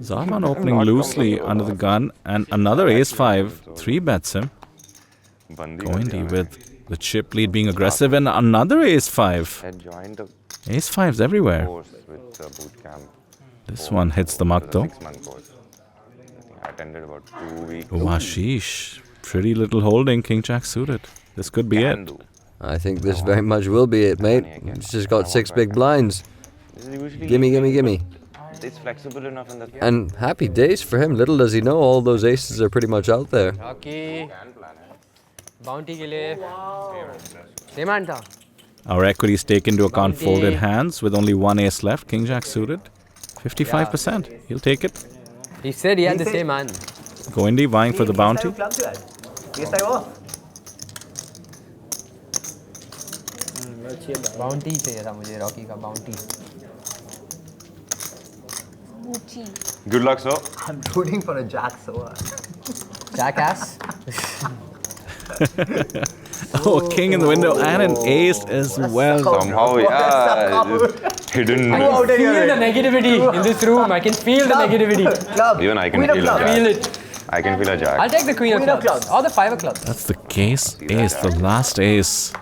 Zaman opening loosely under the gun, and another ace-5 3-bets him. Goindi with the chip lead being aggressive, and another ace-5. Ace-5s everywhere. This one hits the muck though. I attended about 2 weeks. Oh, Ashish. Pretty little holding, King-Jack suited. This could be it. I think this very much will be it, mate. It's just got 6 big blinds. Gimme, gimme, gimme. It's flexible enough in that. And happy days for him. Little does he know, all those aces are pretty much out there. Rocky. Bounty ke liye. Same hand tha. Our equities take into account folded hands with only 1 ace left. King-Jack suited. 55%. He'll take it. He said he had the same hand. Goindi vying for the bounty. Bounty चाहिए था मुझे Rocky का bounty. Good luck, sir. I'm rooting for a jack, so Jackass. Oh, king in the window and an ace as well. Somehow, yeah, just hidden. I can feel the negativity in this room. I can feel the negativity. Even I can feel a jack. Feel it. I can feel a jack. I'll take the queen of clubs or the 5 of clubs. That's the case ace, the last ace.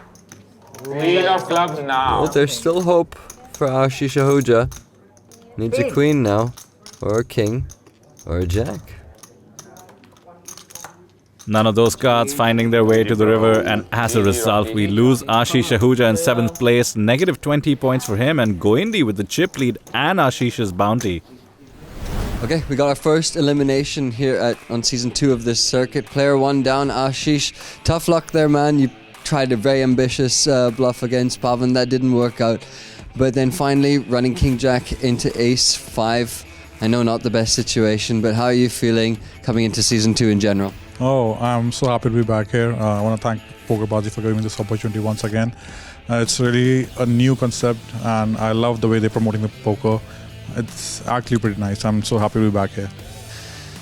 Queen of clubs now. Well, there's still hope for Ashish Ahuja. Needs a queen now, or a king, or a jack. None of those cards finding their way to the river, and as a result, we lose Ashish Ahuja in 7th place. Negative 20 points for him, and Goindi with the chip lead and Ashish's bounty. Okay, we got our first elimination here on season 2 of this circuit. Player 1 down, Ashish. Tough luck there, man. You tried a very ambitious bluff against Pavan. That didn't work out. But then finally, running King-Jack into ace-5. I know not the best situation, but how are you feeling coming into season 2 in general? Oh, I'm so happy to be back here. I want to thank PokerBaazi for giving me this opportunity once again. It's really a new concept, and I love the way they're promoting the poker. It's actually pretty nice. I'm so happy to be back here.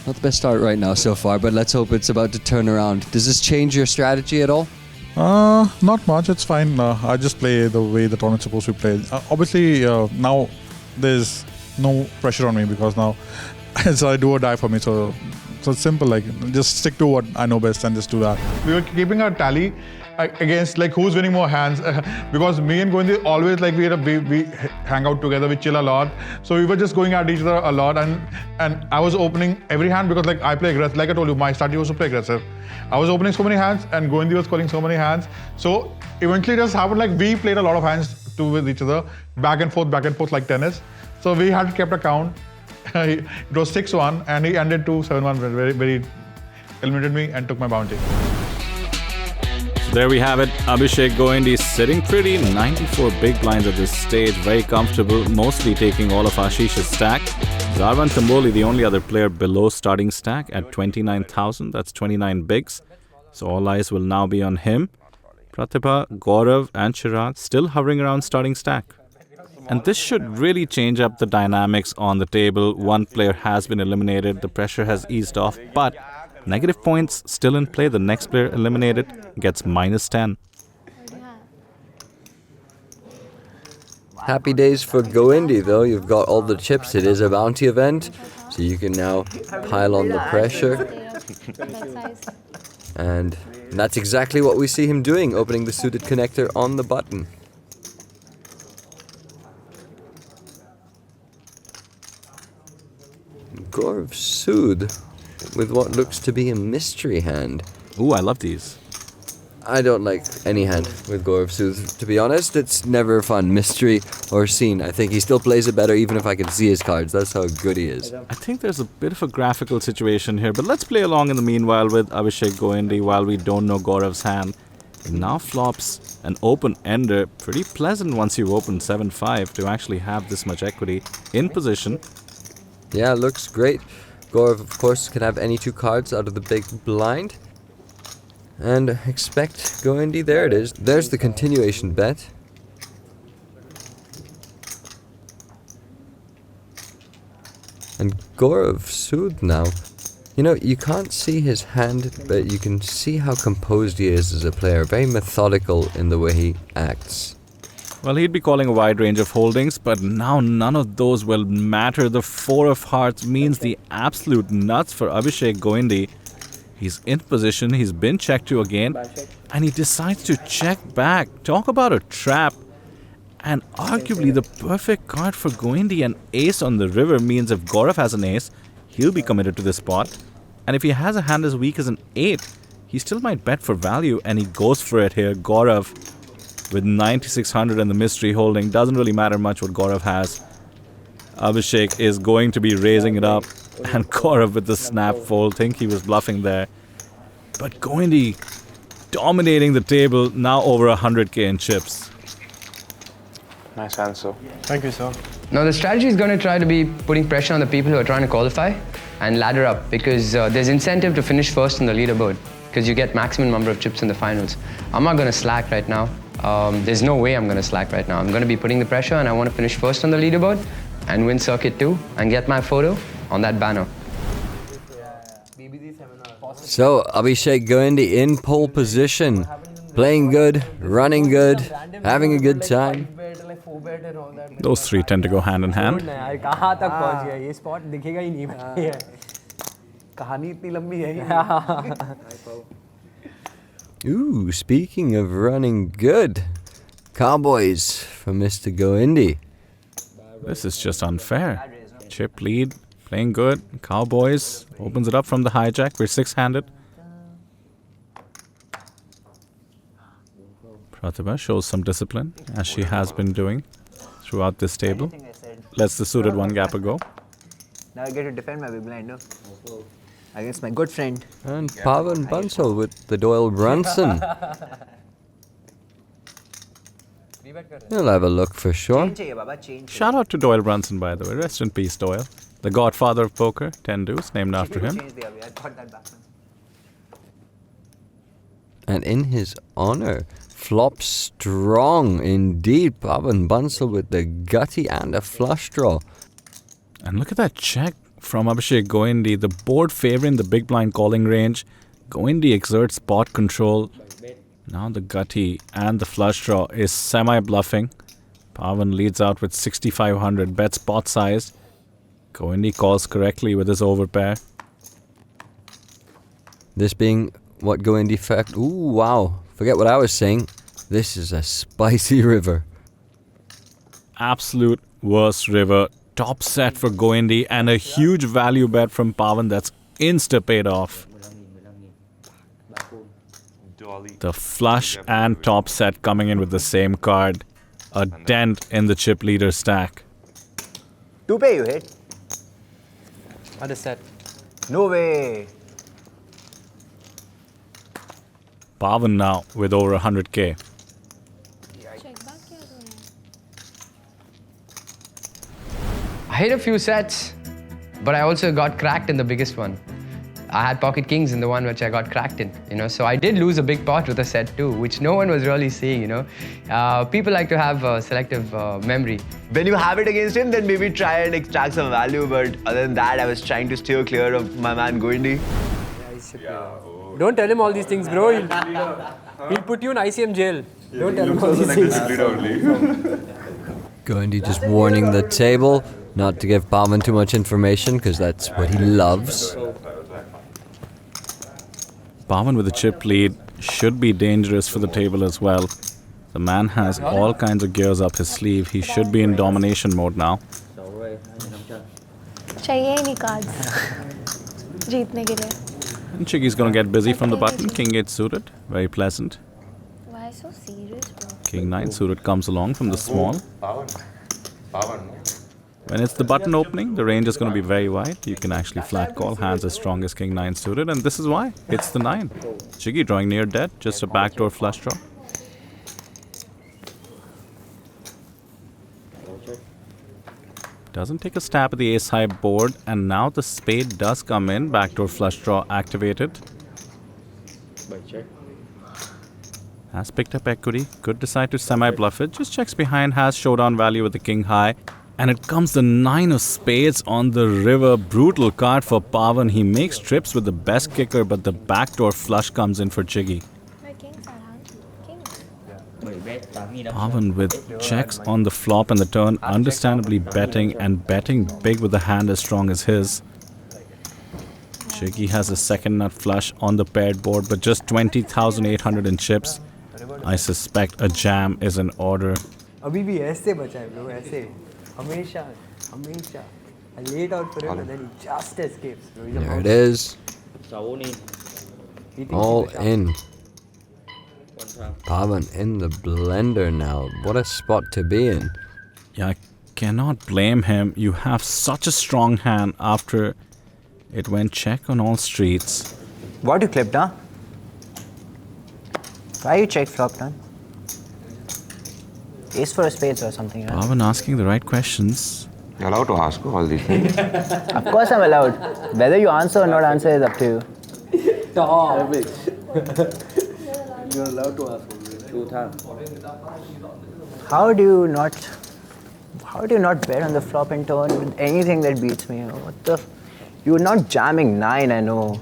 Not the best start right now so far, but let's hope it's about to turn around. Does this change your strategy at all? Not much. It's fine. I just play the way the tournament's supposed to be played. Obviously, now there's no pressure on me because now it's a do or die for me. So it's simple. Like just stick to what I know best and just do that. We were keeping a tally against like who's winning more hands because me and Goindi always like we hang out together, we chill a lot, so we were just going at each other a lot, and I was opening every hand because like I play aggressive. Like I told you, my strategy was to play aggressive. I was opening so many hands and Goindi was calling so many hands, so eventually it just happened like we played a lot of hands with each other, back and forth like tennis. So we had kept a count. It was 6-1 and he ended to 7-1, very eliminated me and took my bounty. There we have it. Abhishek Goindi sitting pretty, 94 big blinds at this stage, very comfortable, mostly taking all of Ashish's stack. Zarvan Tamboli, the only other player below starting stack at 29,000, that's 29 bigs. So all eyes will now be on him. Pratibha, Gaurav and Chirag still hovering around starting stack. And this should really change up the dynamics on the table. One player has been eliminated, the pressure has eased off, but negative points still in play. The next player eliminated gets -10. Happy days for Goindi though. You've got all the chips. It is a bounty event, so you can now pile on the pressure. And And that's exactly what we see him doing, opening the suited connector on the button. Gaurav Sood with what looks to be a mystery hand. Ooh, I love these. I don't like any hand with Gaurav Sood, to be honest. It's never fun, mystery or scene. I think he still plays it better even if I can see his cards. That's how good he is. I think there's a bit of a graphical situation here, but let's play along in the meanwhile with Abhishek Goendy while we don't know Gaurav's hand. He now flops an open-ender. Pretty pleasant once you open 7-5 to actually have this much equity in position. Yeah, looks great. Gaurav, of course, can have any two cards out of the big blind. And expect Goendy. There it is. There's the continuation bet. And Gaurav Sood now. You know, you can't see his hand, but you can see how composed he is as a player. Very methodical in the way he acts. Well, he'd be calling a wide range of holdings, but now none of those will matter. The 4 of hearts means the absolute nuts for Abhishek Goendy. He's in position, he's been checked to again, and he decides to check back. Talk about a trap. And arguably the perfect card for Goendy. An ace on the river means if Gaurav has an ace, he'll be committed to this spot. And if he has a hand as weak as an 8, he still might bet for value, and he goes for it here. Gaurav with 9,600 in the mystery holding. Doesn't really matter much what Gaurav has. Abhishek is going to be raising it up. And Gaurav with the snap fold. Think he was bluffing there. But Goendy dominating the table. Now over 100k in chips. Nice answer. Thank you, sir. Now the strategy is going to try to be putting pressure on the people who are trying to qualify and ladder up, because there's incentive to finish first on the leaderboard because you get maximum number of chips in the finals. I'm not going to slack right now. There's no way I'm going to slack right now. I'm going to be putting the pressure, and I want to finish first on the leaderboard and win circuit 2 and get my photo on that banner. So, Abhishek Goendy in pole position. Playing good, running good, having a good time. Those three tend to go hand in hand. Ooh, speaking of running good. Cowboys from Mr. Goendy. This is just unfair. Chip lead, playing good. Cowboys opens it up from the hijack. We're 6-handed. Pratibha shows some discipline, as she has been doing throughout this table. Lets the suited one gapper go. Now I get to defend my big blind, no? Against my good friend. And Pavan Bansal with the Doyle Brunson. He'll have a look for sure. Shout out to Doyle Brunson, by the way. Rest in peace, Doyle. The godfather of poker, 10 deuce, named after him. And in his honor, flop strong indeed. Pavan Bansal with the gutty and a flush draw. And look at that check from Abhishek Goendy. The board favoring the big blind calling range. Goendy exerts spot control. Now the gutty and the flush draw is semi-bluffing. Pavan leads out with 6,500, bets pot size. Goendy calls correctly with his overpair. This being what Goendy fact. Ooh, wow. Forget what I was saying. This is a spicy river. Absolute worst river. Top set for Goendy and a huge value bet from Pavan that's insta paid off. The flush and top set coming in with the same card. A dent in the chip leader stack. 2 pay you hit? What is that? No way. Pavan now with over 100k. I hit a few sets, but I also got cracked in the biggest one. I had pocket kings in the one which I got cracked in, you know. So I did lose a big pot with a set too, which no one was really seeing, you know. People like to have selective memory. When you have it against him, then maybe try and extract some value. But other than that, I was trying to steer clear of my man Goendy. Don't tell him all these things, bro. He'll put you in ICM jail. Don't tell him all these things. Goendy just warning the table not to give Pavan too much information because that's what he loves. Pavan with a chip lead. should be dangerous for the table as well. The man has all kinds of gears up his sleeve. He should be in domination mode now. चाहिए ही नहीं cards जीतने के लिए. And Chiggy's going to get busy from the button. King 8 suited. Very pleasant. Why so serious, bro? King 9 suited comes along from the small. When it's the button opening, the range is going to be very wide. You can actually flat call hands as strong as King 9 suited, and this is why. It's the 9. Chiggy drawing near dead, just a backdoor flush draw. Doesn't take a stab at the ace-high board, and now the spade does come in. Backdoor flush draw activated. Has picked up equity. Could decide to semi-bluff it. Just checks behind. Has showdown value with the king high. And it comes the 9 of spades on the river. Brutal card for Pavan. He makes trips with the best kicker, but the backdoor flush comes in for Chiggy. Pavan with checks on the flop and the turn, understandably betting and betting big with a hand as strong as his. Chiggy has a second nut flush on the paired board, but just 20,800 in chips. I suspect a jam is in order. अभी भी ऐसे बचा है bro, ऐसे हमेशा I laid out for him and then he just escapes. There it is. All in. Pavan in the blender now. What a spot to be in. Yeah, I cannot blame him. You have such a strong hand after it went check on all streets. What you clipped, huh? Why you check flop, huh? Ace for a spades or something, right? Pavan asking the right questions. You're allowed to ask all these things. Of course I'm allowed. Whether you answer or not answer is up to you. Stop. You're allowed to ask. How do you not bet on the flop and turn with anything that beats me? What the? You're not jamming 9, I know.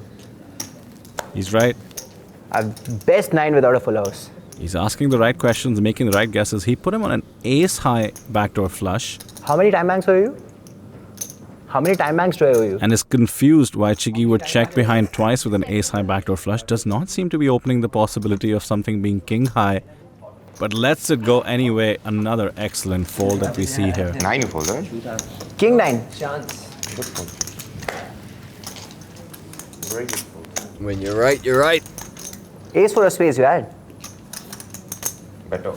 He's right. I've best 9 without a full house. He's asking the right questions, making the right guesses. He put him on an ace-high backdoor flush. How many time banks were you? How many time banks do I owe you? And is confused why Chiggy would check behind twice with an ace-high backdoor flush. Does not seem to be opening the possibility of something being king-high. But lets it go anyway. Another excellent fold that we see here. 9 you fold, right? King 9. Chance. Good fold. Very good fold. When you're right, you're right. Ace for a space you had. Better.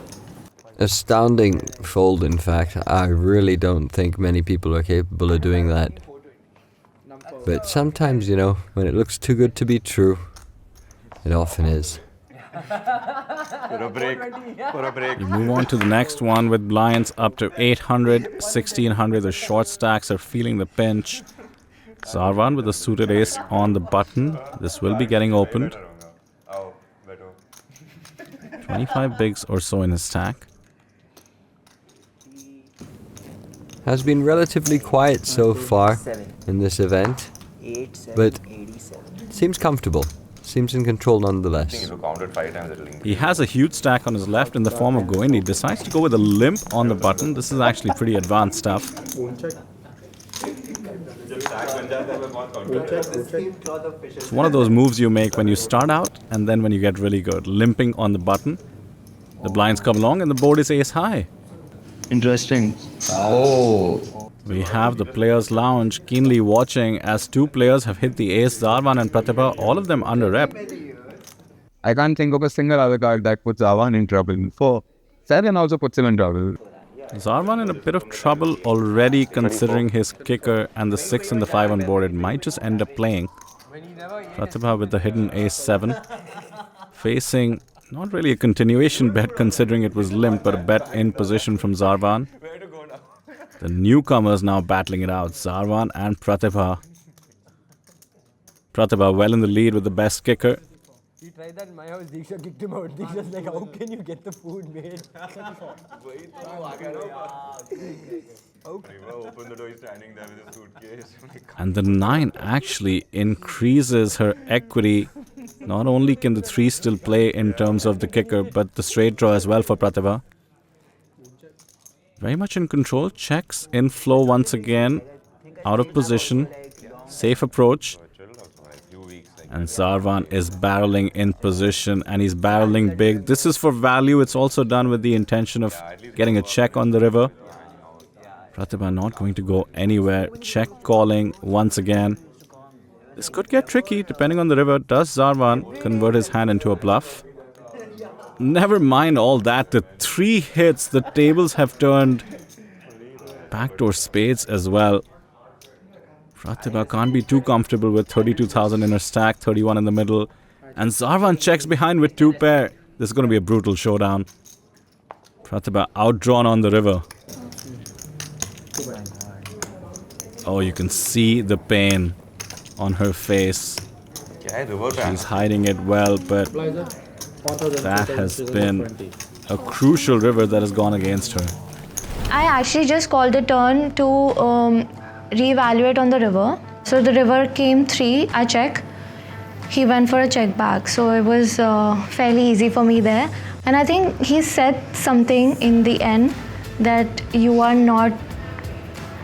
Astounding fold, in fact. I really don't think many people are capable of doing that. But sometimes, you know, when it looks too good to be true, it often is. For a break. We move on to the next one with blinds up to 800, 1600. The short stacks are feeling the pinch. Zarvan with a suited ace on the button. This will be getting opened. 25 bigs or so in his stack. Has been relatively quiet so far in this event, but seems comfortable. Seems in control nonetheless. If you count it 5 times, it'll increase. He has a huge stack on his left in the form of Goendy. He decides to go with a limp on the button. This is actually pretty advanced stuff. It's one of those moves you make when you start out and then when you get really good. Limping on the button. The blinds come along and the board is ace high. Interesting. Oh. We have the players' lounge keenly watching as two players have hit the ace, Zarvan and Pratibha, all of them under rep. I can't think of a single other card that puts Zarvan in trouble. So, Sagan also puts him in trouble. Zarvan in a bit of trouble already considering his kicker and the 6 and the 5 on board. It might just end up playing. Pratibha with the hidden ace-7. Facing not really a continuation bet considering it was limp, but a bet in position from Zarvan. The newcomers now battling it out, Zarvan and Pratibha. Pratibha well in the lead with the best kicker. He tried that in my house, Diksha kicked him out. Diksha's like, how can you get the food made? Open the door, he's standing there with a suitcase. And the 9 actually increases her equity. Not only can the 3 still play in terms of the kicker, but the straight draw as well for Pratibha. Very much in control. Checks in flow once again. Out of position. Safe approach. And Zarvan is barreling in position, and he's barreling big. This is for value. It's also done with the intention of getting a check on the river. Pratibha not going to go anywhere. Check calling once again. This could get tricky depending on the river. Does Zarvan convert his hand into a bluff? Never mind all that. The 3 hits, the tables have turned. Backdoor spades as well. Pratibha can't be too comfortable with 32,000 in her stack, 31 in the middle. And Zarvan checks behind with 2 pair. This is going to be a brutal showdown. Pratibha outdrawn on the river. Oh, you can see the pain on her face. She's hiding it well, but that has been a crucial river that has gone against her. I actually just called the turn to reevaluate on the river. So the river came 3, I check. He went for a check back. So it was fairly easy for me there. And I think he said something in the end that you are not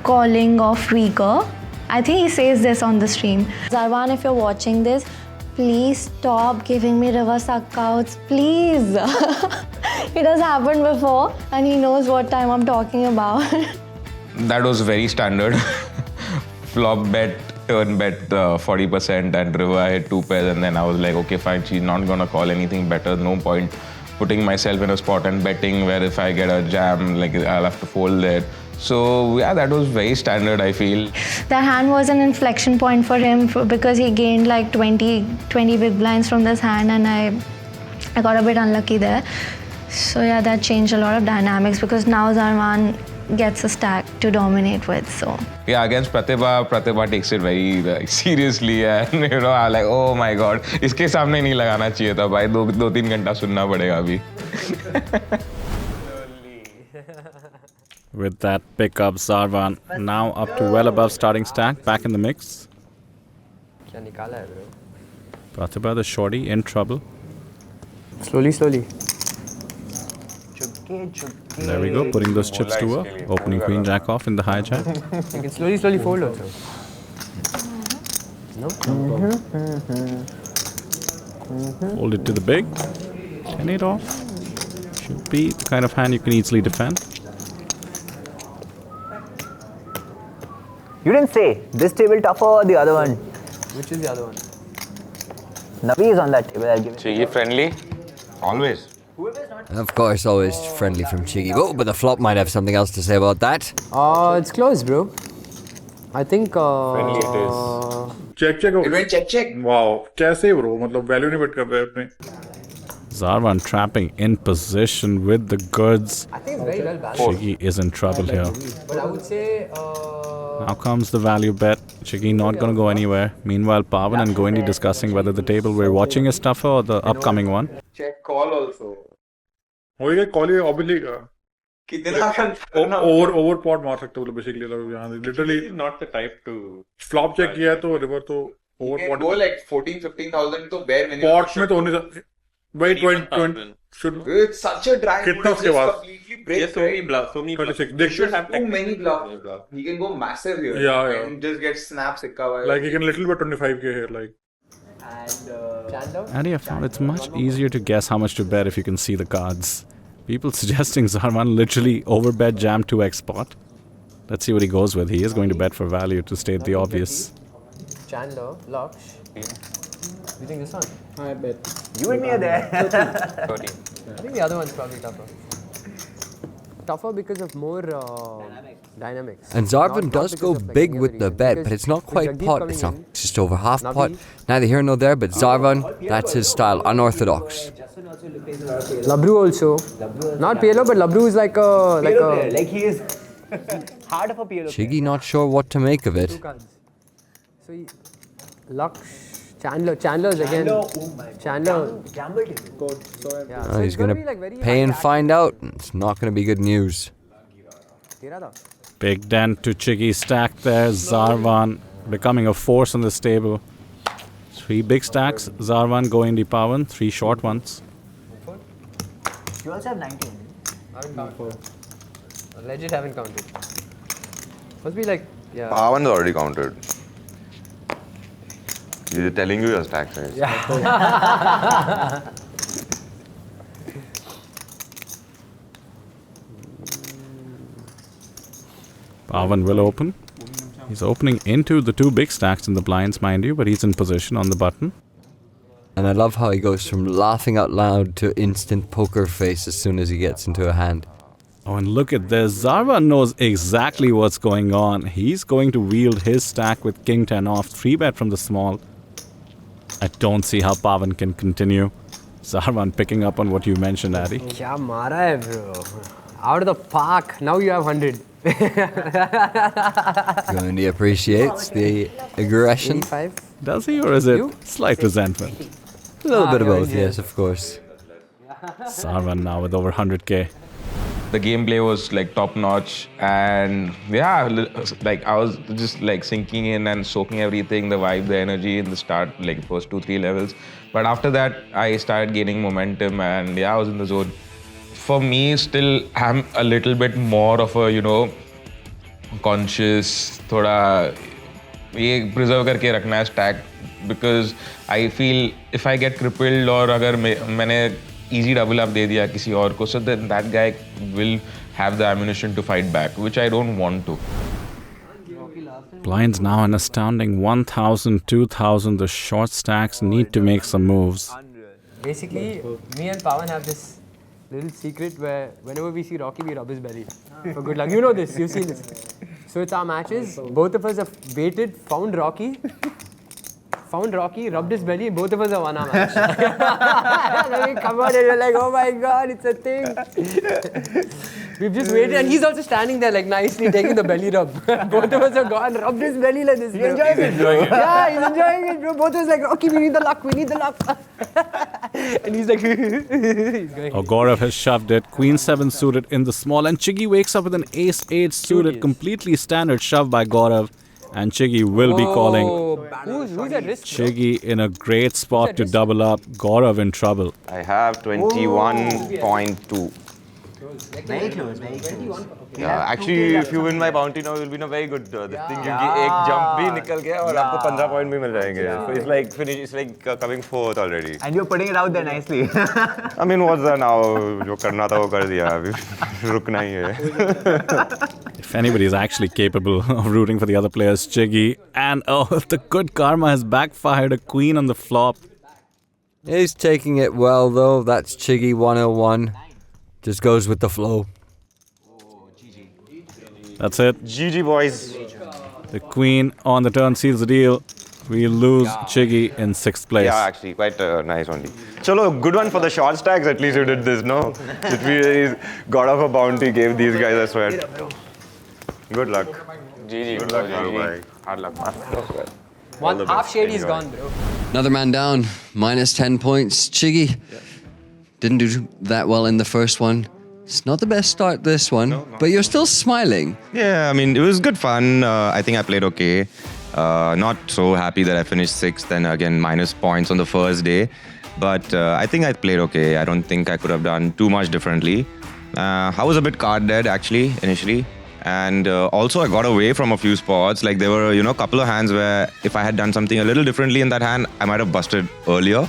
calling off weaker. I think he says this on the stream. Zarvan, if you're watching this, please stop giving me river suckouts, please. It has happened before and he knows what time I'm talking about. That was very standard. Flop bet, turn bet 40% and river I hit 2 pairs and then I was like, okay fine, she's not gonna call anything better, no point putting myself in a spot and betting where if I get a jam, like I'll have to fold there. So yeah, that was very standard, I feel. That hand was an inflection point for him because he gained like 20 big blinds from this hand and I got a bit unlucky there. So yeah, that changed a lot of dynamics because now Zarvan gets a stack to dominate with. So yeah, against Pratibha takes it very seriously and you know, I'm like, oh my god, इसके सामने नहीं लगाना चाहिए था भाई, 2-3 घंटा सुनना पड़ेगा अभी. With that pickup, Zarvan now up to well above starting stack, back in the mix. Pratibha the shorty in trouble. Slowly. There we go, putting those chips to work. Opening queen jack off in the hijack. You can slowly fold also. Fold it to the big. 10-8 off. Should be the kind of hand you can easily defend. You didn't say this table tougher or the other one. Which is the other one? Navi is on that table. I'll give it. Chigi friendly? Always. Of course, always friendly from Chigi. Oh, but the flop might have something else to say about that. It's close, bro. I think. Friendly it is. Check. It went check. Wow. कैसे bro? मतलब value नहीं bet कर रहे अपने. Zarvan trapping in position with the goods. I think it's very well balanced. Chigi is in trouble here. But I would say. Now comes the value bet. Chigi not going to go anywhere. Meanwhile, Pawan and Goindi discussing whether the table we're watching is tougher or the upcoming one. Check call also. होएगा call ये obviously कितना over pot मार सकते हो basically literally not the type to flop check किया है तो river तो over pot go like 14-15,000 तो bare minimum pot में तो होने भाई 20 should it's such a drag कितना उसके बाद completely break yes, so many bluffs. They should have too many bluffs. He can go massive here and just get snap sikka like he can little bit 25k here like. And I found it's much easier to guess how much to bet if you can see the cards. People suggesting Zarvan literally overbet jam 2x spot. Let's see what he goes with. He is going to bet for value to state the obvious. Chandler, Lux. You think this one? I bet. You and me are there. 13. I think the other one's probably tougher. Tougher because of more dynamics. And Zarvan does go big with the bet, but it's not quite pot. It's not just over half pot. Neither here nor there, but Zarvan, that's his style, unorthodox. Labru also. Not PLO, but Labru is like a... Like he is hard of a PLO. Chigi not sure what to make of it. So Lux, Chandler's again. Chandler. Oh, he's going to pay and find out. It's not going to be good news. Big dent to Chigi's stack there. Zarvan becoming a force on this table. 3 big stacks. Zarvan going the Pawan. 3 short ones. You also have 19. I haven't counted. Legit haven't counted. Must be like, yeah. Pawan's already counted. He's telling you your stack size. Yeah. Pavan will open. He's opening into the two big stacks in the blinds, mind you, but he's in position on the button. And I love how he goes from laughing out loud to instant poker face as soon as he gets into a hand. Oh, and look at this. Zarvan knows exactly what's going on. He's going to wield his stack with King 10 off, 3-bet from the small. I don't see how Pavan can continue. Zarvan picking up on what you mentioned, Addy. Kya mara hai, bro? Out of the park. Now you have 100. Gondi appreciates the aggression. 85? Does he, or is it slight resentment? A little bit of both, yes, of course. Zarvan now with over 100k. The gameplay was like top notch, and yeah, like I was just like sinking in and soaking everything, the vibe, the energy in the start, like first 2-3 levels. But after that, I started gaining momentum, and yeah, I was in the zone. For me, still, I'm a little bit more of a, you know, conscious, thoda ये preserve करके रखना है stack, because I feel if I get crippled or अगर मैंने easy double up दे दिया किसी और को, so then that guy will have the ammunition to fight back, which I don't want to. Blinds now an astounding 1,000, 2,000. The short stacks need to make some moves. Basically, me and Pavan have this little secret where whenever we see Rocky, we rub his belly for good luck. You know this, you've seen this. So it's our matches. Both of us have waited, found Rocky, rubbed his belly, both of us have won our match. Then we come out and we're like, oh my god, it's a thing. We've just waited, and he's also standing there like nicely taking the belly rub. Both of us have gone, rubbed his belly like this. He's enjoying it. Yeah, he's enjoying it, bro. Both of us like, Rocky, we need the luck. And he's like, he's going. Oh, Gaurav has shoved it. Queen 7 suited in the small, and Chiggy wakes up with an Ace 8 suited. Completely standard shove by Gaurav. And Chiggy will be calling. Who's at risk? Chiggy in a great spot to double up. Gaurav in trouble. I have 21.2. Very close, very close. Yeah, actually, if you win my bounty now, you'll be in a very good this thing. क्योंकि एक jump भी निकल गया और आपको 15 point भी मिल जाएंगे. So it's like finish. It's like coming fourth already. And you're putting it out there nicely. I mean, what's that now? जो करना था वो कर दिया. अभी रुकना ही है. If anybody is actually capable of rooting for the other players, Chiggy. And oh, the good karma has backfired. A queen on the flop. He's taking it well though. That's Chiggy 101. Just goes with the flow. That's it. GG boys. The queen on the turn seals the deal. We lose Chiggy in 6th place. Yeah, actually, quite nice only. Chalo, good one for the short stacks. At least you did this, no? It really got off a bounty, gave these guys a sweat. Good luck. GG. Good luck, GG. Hard luck, man. One half shady is gone, bro. Another man down. Minus 10 points. Chiggy didn't do that well in the first one. It's not the best start this one, but you're still smiling. Yeah, I mean, it was good fun. I think I played okay. Not so happy that I finished 6th and again minus points on the first day. But I think I played okay. I don't think I could have done too much differently. I was a bit card dead actually initially. And also I got away from a few spots. Like there were, a couple of hands where if I had done something a little differently in that hand, I might have busted earlier.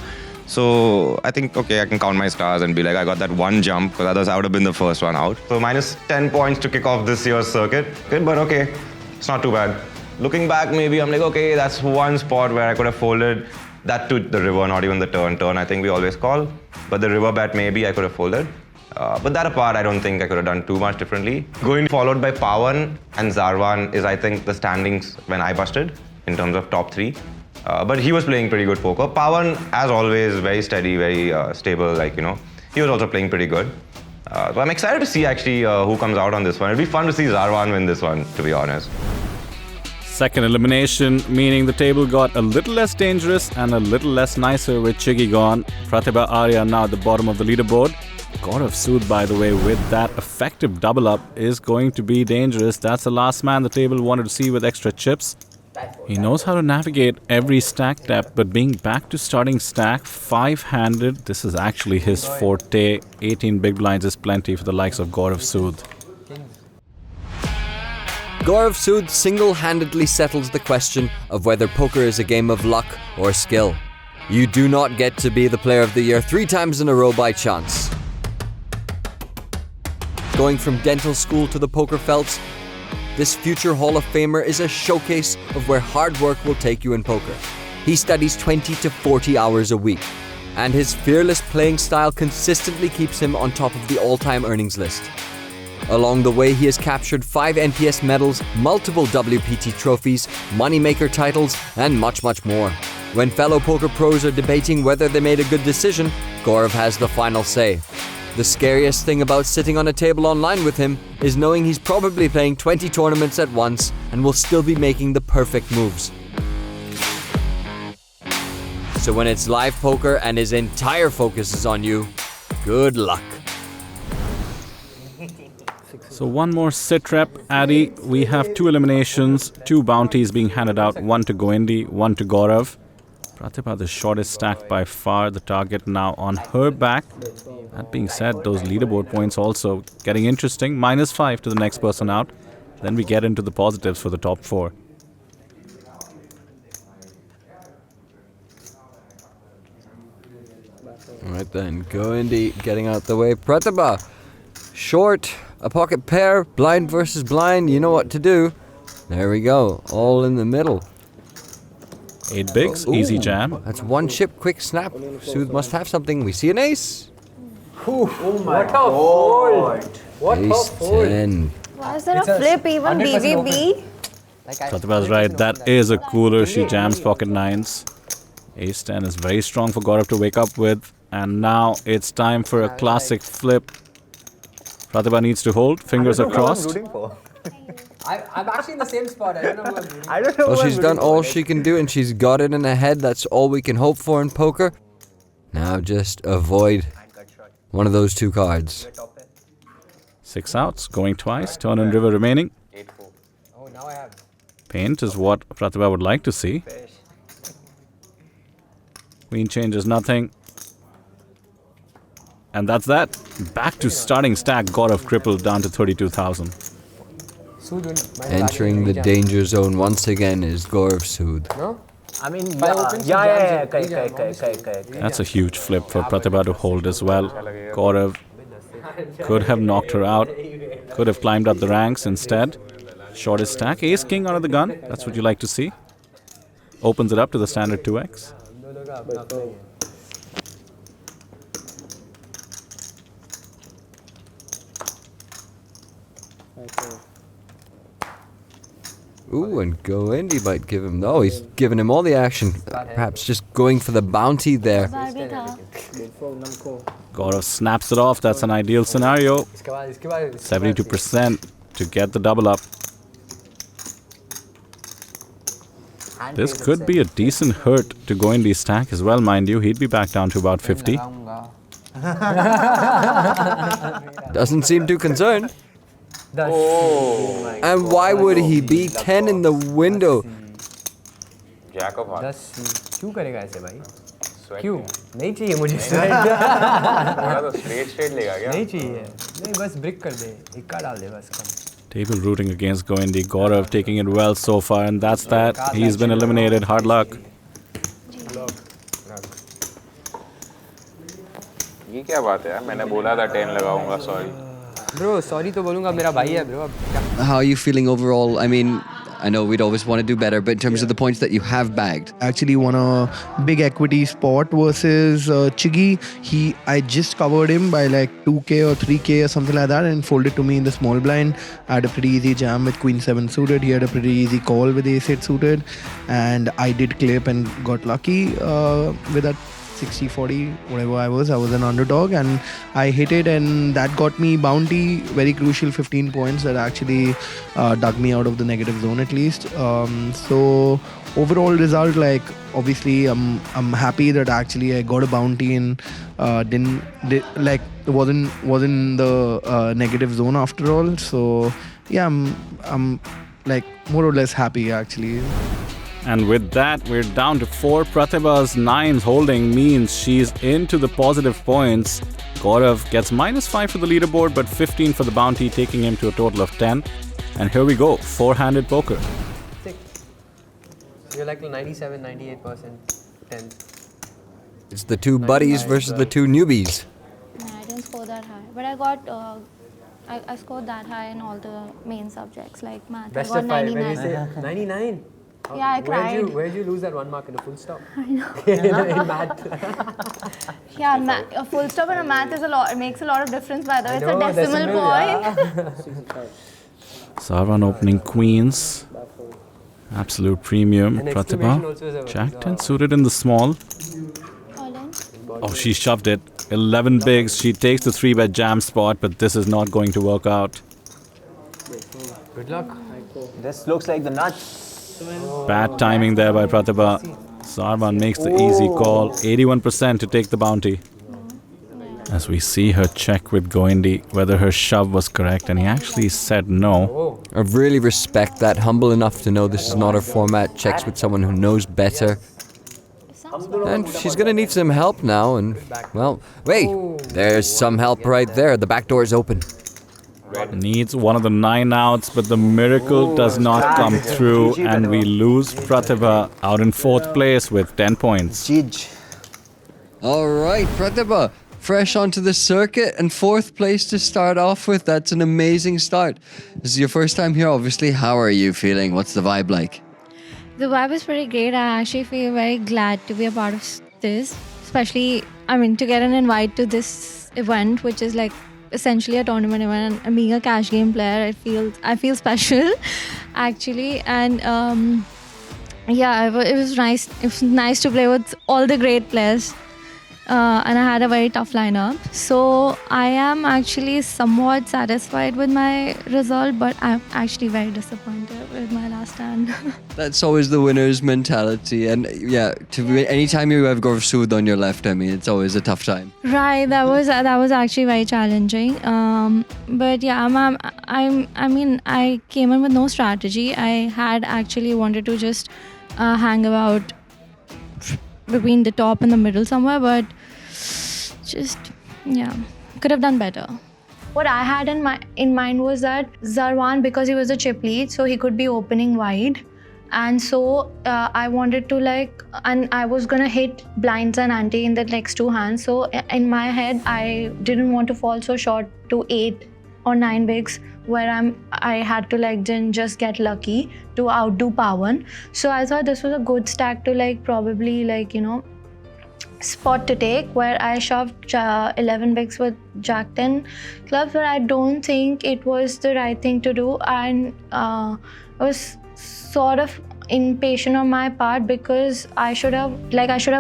So I think, okay, I can count my stars and be like, I got that one jump because otherwise I would have been the first one out. So minus 10 points to kick off this year's circuit. Good, but okay, it's not too bad. Looking back, maybe I'm like, okay, that's one spot where I could have folded. That to the river, not even the turn. Turn, I think we always call. But the river bet, maybe I could have folded. But that apart, I don't think I could have done too much differently. Going followed by Pavan and Zarvan is, I think, the standings when I busted in terms of top 3. But he was playing pretty good poker. Pavan, as always, very steady, very stable, he was also playing pretty good. So I'm excited to see actually who comes out on this one. It'll be fun to see Zarvan win this one, to be honest. Second elimination, meaning the table got a little less dangerous and a little less nicer with Chiggy gone. Pratibha Arya now at the bottom of the leaderboard. Gaurav Sood, by the way, with that effective double up is going to be dangerous. That's the last man the table wanted to see with extra chips. He knows how to navigate every stack depth, but being back to starting stack 5-handed, this is actually his forte. 18 big blinds is plenty for the likes of Gaurav Sood. Gaurav Sood single-handedly settles the question of whether poker is a game of luck or skill. You do not get to be the Player of the Year 3 times in a row by chance. Going from dental school to the poker felts, this future Hall of Famer is a showcase of where hard work will take you in poker. He studies 20 to 40 hours a week, and his fearless playing style consistently keeps him on top of the all-time earnings list. Along the way, he has captured 5 NPS medals, multiple WPT trophies, moneymaker titles, and much, much more. When fellow poker pros are debating whether they made a good decision, Gaurav has the final say. The scariest thing about sitting on a table online with him is knowing he's probably playing 20 tournaments at once and will still be making the perfect moves. So when it's live poker and his entire focus is on you, good luck. So one more sit rep, Addy. We have 2 eliminations, 2 bounties being handed out, one to Goendy, one to Gaurav. Pratibha, the shortest stack by far, the target now on her back. That being said, those leaderboard points also getting interesting. -5 to the next person out. Then we get into the positives for the top 4. Alright then, Goendy getting out the way. Pratibha, short, a pocket pair, blind versus blind, you know what to do. There we go, all in the middle. 8 bigs, easy jam. That's 1 chip, quick snap. Sood must have something. We see an ace. Oh my God. What a Ace fold. 10. Why is there a flip even BBB? Pratibha's right, that is a cooler. She jams pocket 9s. Ace 10 is very strong for Gaurav to wake up with. And now it's time for a classic flip. Pratibha needs to hold, fingers are crossed. I'm actually in the same spot. I don't know who I'm rooting for. I don't know. Well, she's done all she can do and she's got it in her head. That's all we can hope for in poker. Now just avoid one of those 2 cards. 6 outs, going twice, turn and river remaining. Oh, now I have. Paint is what Pratibha would like to see. Queen changes nothing. And that's that. Back to starting stack, Gaurav crippled down to 32,000. Entering the danger zone once again is Gaurav Sood. No? I mean, yeah. Correct. That's a huge flip for Pratibha to hold as well. Gaurav could have knocked her out, could have climbed up the ranks instead. Shortest stack, ace king out of the gun. That's what you like to see. Opens it up to the standard 2x. Ooh, and Goendy might give him... Oh, he's giving him all the action. Perhaps just going for the bounty there. Gaurav snaps it off. That's an ideal scenario. 72% to get the double up. This could be a decent hurt to Goendy's stack as well, mind you. He'd be back down to about 50. Doesn't seem too concerned. Oh. And why would he be 10 in the window? Jack of hearts. 10 क्यों करेगा ऐसे भाई? क्यों? नहीं चाहिए मुझे थोड़ा तो straight लेगा क्या? नहीं चाहिए. नहीं बस brick कर दे. इक्का डाल दे बस कम. Table rooting against Goendy. Gaurav taking it well so far, and that's that. He's been eliminated. Hard luck. ये क्या बात है यार? मैंने बोला था 10 लगाऊंगा, sorry. Bro, sorry तो बोलूँगा मेरा भाई है bro. How are you feeling overall? I mean, I know we'd always want to do better, but in terms of the points that you have bagged. Actually won a big equity spot versus Chiggy. I just covered him by like 2k or 3k or something like that and folded to me in the small blind. I had a pretty easy jam with Queen 7 suited. He had a pretty easy call with Ace 8 suited. And I did clip and got lucky with that 60-40, whatever I was an underdog and I hit it and that got me bounty, very crucial 15 points that actually dug me out of the negative zone at least. So overall result, like obviously I'm happy that actually I got a bounty and wasn't in the negative zone after all. So yeah, I'm like more or less happy actually. And with that, we're down to 4. Pratibha's 9s holding means she's into the positive points. Gaurav gets -5 for the leaderboard, but 15 for the bounty, taking him to a total of 10. And here we go, four-handed poker. You're like 97, 98%, 10. It's the two buddies versus the two newbies. I didn't score that high, but I got I scored that high in all the main subjects like math. Best I got of 5. 99. When you say 99? Yeah, I cried. Where'd you lose that 1 mark in the full stop? I know. in math. Yeah, a full stop in a math is it makes a lot of difference. By the way, it's a decimal point. Yeah. Sarvan opening queens. Absolute premium. And exclamation also is Pratibha. a- Jack 10 suited in the small. Oh, she shoved it. 11 bigs. She takes the 3-bet jam spot, but this is not going to work out. Good luck. This looks like the nuts. Bad timing there by Pratibha. Sarvan makes the easy call. 81% to take the bounty. As we see her check with Goendy whether her shove was correct, and he actually said no. I really respect that. Humble enough to know this is not her format. Checks with someone who knows better. And she's gonna need some help now, and, well, wait, there's some help right there. The back door is open. Needs one of the 9 outs, but the miracle does not come through, and we lose Pratibha out in 4th place with 10 points. All right, Pratibha, fresh onto the circuit and 4th place to start off with. That's an amazing start. This is your first time here, obviously. How are you feeling? What's the vibe like? The vibe is pretty great. I actually feel very glad to be a part of this, especially, to get an invite to this event, which is like essentially a tournament event, and being a cash game player, I feel special, actually. And it was nice. It was nice to play with all the great players. And I had a very tough lineup. So I am actually somewhat satisfied with my result, but I'm actually very disappointed with my last stand. That's always the winner's mentality. And yeah, anytime you have Gaurav Sood on your left, it's always a tough time. Right, that was actually very challenging. But yeah, I came in with no strategy. I had actually wanted to just hang about between the top and the middle somewhere, but could have done better. What I had in mind was that Zarwan, because he was a chip lead, so he could be opening wide, and so I wanted to and I was gonna hit blinds and ante in the next 2 hands. So in my head, I didn't want to fall so short to 8 or 9 bigs, where I had to then just get lucky to outdo Pawan. So I thought this was a good stack to probably spot to take, where I shoved 11 bigs with Jack 10 clubs, but I don't think it was the right thing to do, and I was sort of impatient on my part, because I should have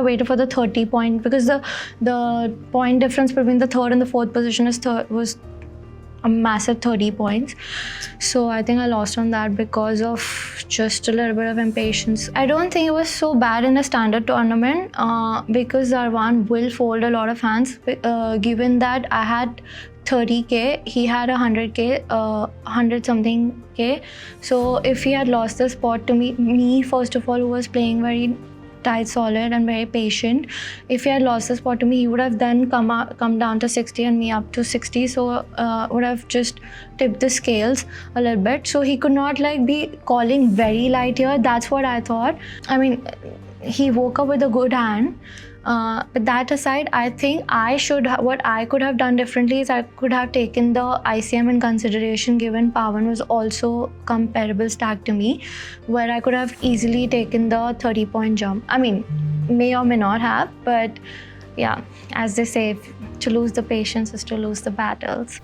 waited for the 30 point, because the point difference between the 3rd and the 4th position was a massive 30 points. So I think I lost on that because of just a little bit of impatience. I don't think it was so bad in a standard tournament, because Zarwan will fold a lot of hands, given that I had 30k, he had 100k, 100 something k. So if he had lost the spot to me first of all, who was playing very tight, solid and very patient, if he had lost the spot to me, he would have then come down to 60 and me up to 60. So would have just tipped the scales a little bit. So he could not be calling very light here. That's what I thought. He woke up with a good hand. But that aside, I think what I could have done differently is I could have taken the ICM in consideration, given Pawan was also comparable stack to me, where I could have easily taken the 30-point jump. May or may not have, but yeah, as they say, to lose the patience is to lose the battles.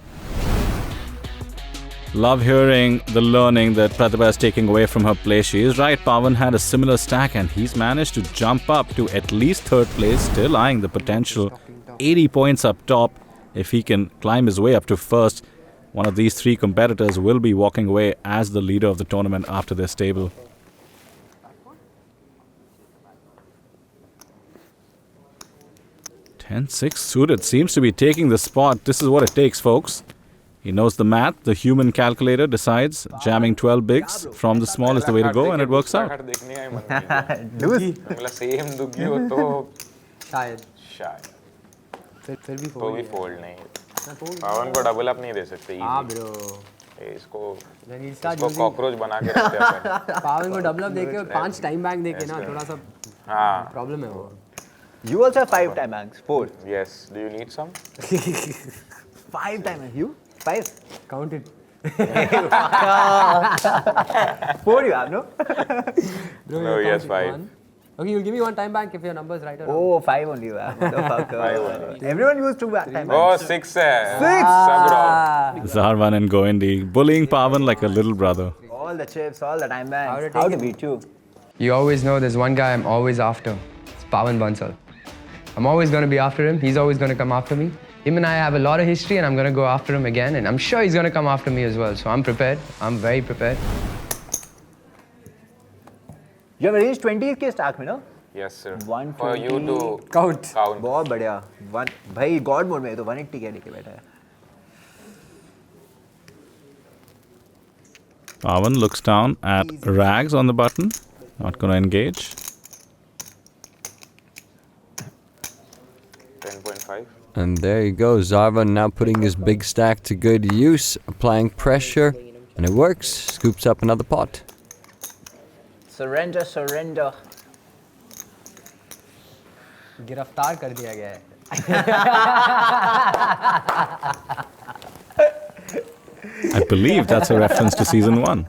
Love hearing the learning that Pratibha is taking away from her play. She is right, Pawan had a similar stack and he's managed to jump up to at least 3rd place, still eyeing the potential 80 points up top. If he can climb his way up to 1st, one of these 3 competitors will be walking away as the leader of the tournament after this table. Ten-6 suited seems to be taking the spot. This is what it takes, folks. He knows the math. The human calculator decides jamming 12 bigs from the small is the way to go, and it works out. फिर भी fold नहीं। पावन को double up नहीं दे सकते। हाँ bro, Then he'll start इसको using cockroach बना के रखते हैं अपन। पावन को डबल अप देके 5 टाइम बैंक देके ना थोड़ा सा प्रॉब्लम है वो। You also have 5 time banks. 4. Yes. Do you need some? 5 time banks. You? 5? Count it. 4 you have, no? No, yes, 5. Okay, you'll give me 1 time bank if your number is right or wrong. Oh, 5 only you have. Motherfucker. Everyone used 2 time banks. Oh, 6 hai. 6? Sab wrong. Zarvan and Goendy bullying Pavan like a little brother. All the chips, all the time banks. How to beat you? You always know there's one guy I'm always after. It's Pavan Bansal. I'm always going to be after him. He's always going to come after me. Him and I have a lot of history and I'm going to go after him again. And I'm sure he's going to come after me as well. So I'm prepared. I'm very prepared. You have arranged 20k stack में ना? Yes, sir. 120. For you to count. बहुत बढ़िया. भाई God mode में तो 180 के लेके बैठा है. Pavan looks down at rags on the button. Not going to engage. 10.5. And there you go, Zarvan now putting his big stack to good use, applying pressure, and it works. Scoops up another pot. Surrender, surrender. गिरफ्तार कर दिया गया है. I believe that's a reference to season 1.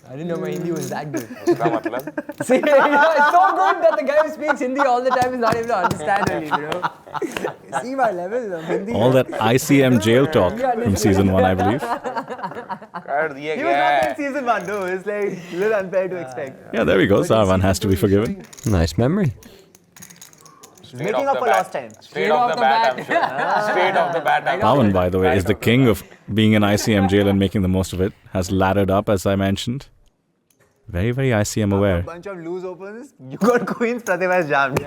I didn't know my Hindi was that good. उसका मतलब? See, it's so good that the guy who speaks Hindi all the time is not able to understand Hindi, you know. See my level of Hindi. All that ICM jail talk from season 1, I believe. कर दिए He was not in season 1 though. It's like a little unfair to expect. Yeah, there we go. Zarvan has to be forgiven. Nice memory. Making up for lost time. Straight off the bat, I'm sure. Straight off the bat, I'm sure. Pavan, by the way, is the king of being in ICM jail and making the most of it. Has laddered up, as I mentioned. Very, very ICM aware. A bunch of loose opens. You got queens. Pratibha is jammed.